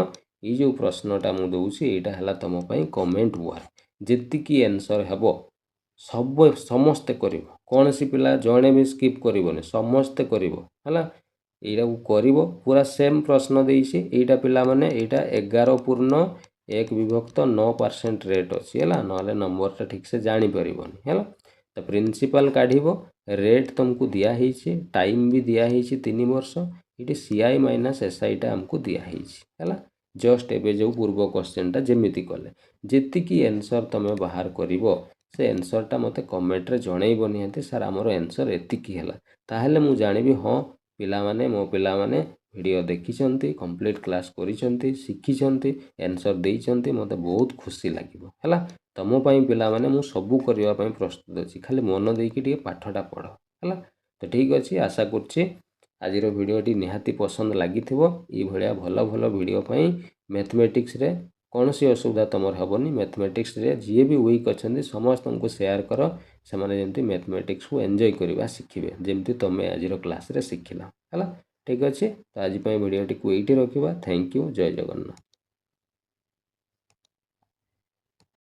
ଏଇ ଯେଉଁ ପ୍ରଶ୍ନଟା ମୁଁ ଦେଉଛି ଏଇଟା ହେଲା ତୁମ ପାଇଁ କମେଣ୍ଟ ୱାର୍କ। ଯେତିକି ଆନ୍ସର୍ ହେବ ସମସ୍ତେ କରିବ, କୌଣସି ପିଲା ଜଣେ ବି ସ୍କିପ୍ କରିବନି, ସମସ୍ତେ କରିବ ହେଲା। এইটাକୁ କରିବ, ପୁରା ସେମ୍ ପ୍ରଶ୍ନ ଦେଇଛି ଏଇଟା ପିଲାମାନେ, ଏଇଟା 11.1 ବିଭକ୍ତ 9% ରେଟ୍ ଅଛି ହେଲା, ନହେଲେ ନମ୍ବରଟା ଠିକ୍ସେ ଜାଣିପାରିବନି ହେଲା। ତ ପ୍ରିନ୍ସିପାଲ୍ କାଢ଼ିବ, ରେଟ୍ ତୁମକୁ ଦିଆହେଇଛି, ଟାଇମ୍ ବି ଦିଆହେଇଛି 3 ବର୍ଷ, ଏଇଠି CI ମାଇନସ୍ SIଟା ଆମକୁ ଦିଆହେଇଛି ହେଲା। ଜଷ୍ଟ ଏବେ ଯେଉଁ ପୂର୍ବ କ୍ୱେଶ୍ଚିନ୍ଟା ଯେମିତି କଲେ, ଯେତିକି ଆନ୍ସର୍ ତୁମେ ବାହାର କରିବ ସେ ଆନ୍ସର୍ଟା ମୋତେ କମେଣ୍ଟରେ ଜଣାଇବ ନିହାତି, ସାର୍ ଆମର ଆନ୍ସର୍ ଏତିକି ହେଲା। ତାହେଲେ ମୁଁ ଜାଣିବି ହଁ ପିଲାମାନେ, ମୋ ପିଲାମାନେ ଭିଡ଼ିଓ ଦେଖିଛନ୍ତି, କମ୍ପ୍ଲିଟ୍ କ୍ଲାସ୍ କରିଛନ୍ତି, ଶିଖିଛନ୍ତି, ଆନ୍ସର୍ ଦେଇଛନ୍ତି, ମୋତେ ବହୁତ ଖୁସି ଲାଗିବ ହେଲା। ତୁମ ପାଇଁ ପିଲାମାନେ ମୁଁ ସବୁ କରିବା ପାଇଁ ପ୍ରସ୍ତୁତ ଅଛି, ଖାଲି ମନ ଦେଇକି ଟିକେ ପାଠଟା ପଢ଼ ହେଲା। ତ ଠିକ୍ ଅଛି, ଆଶା କରୁଛି ଆଜିର ଭିଡ଼ିଓଟି ନିହାତି ପସନ୍ଦ ଲାଗିଥିବ। ଏଇଭଳିଆ ଭଲ ଭଲ ଭିଡ଼ିଓ ପାଇଁ ମ୍ୟାଥମେଟିକ୍ସରେ କୌଣସି ଅସୁବିଧା ତୁମର ହେବନି। ମ୍ୟାଥମେଟିକ୍ସରେ ଯିଏ ବି ୱିକ୍ ଅଛନ୍ତି ସମସ୍ତଙ୍କୁ ସେୟାର କର, ସେମାନେ ଯେମିତି ମ୍ୟାଥମେଟିକ୍ସକୁ ଏନ୍ଜୟ କରିବା ଶିଖିବେ, ଯେମିତି ତୁମେ ଆଜିର କ୍ଲାସ୍ରେ ଶିଖିଲ ହେଲା। ଠିକ୍ ଅଛି, ତ ଆଜି ପାଇଁ ଭିଡ଼ିଓଟିକୁ ଏଇଠି ରଖିବା। ଥ୍ୟାଙ୍କ ୟୁ, ଜୟ ଜଗନ୍ନାଥ।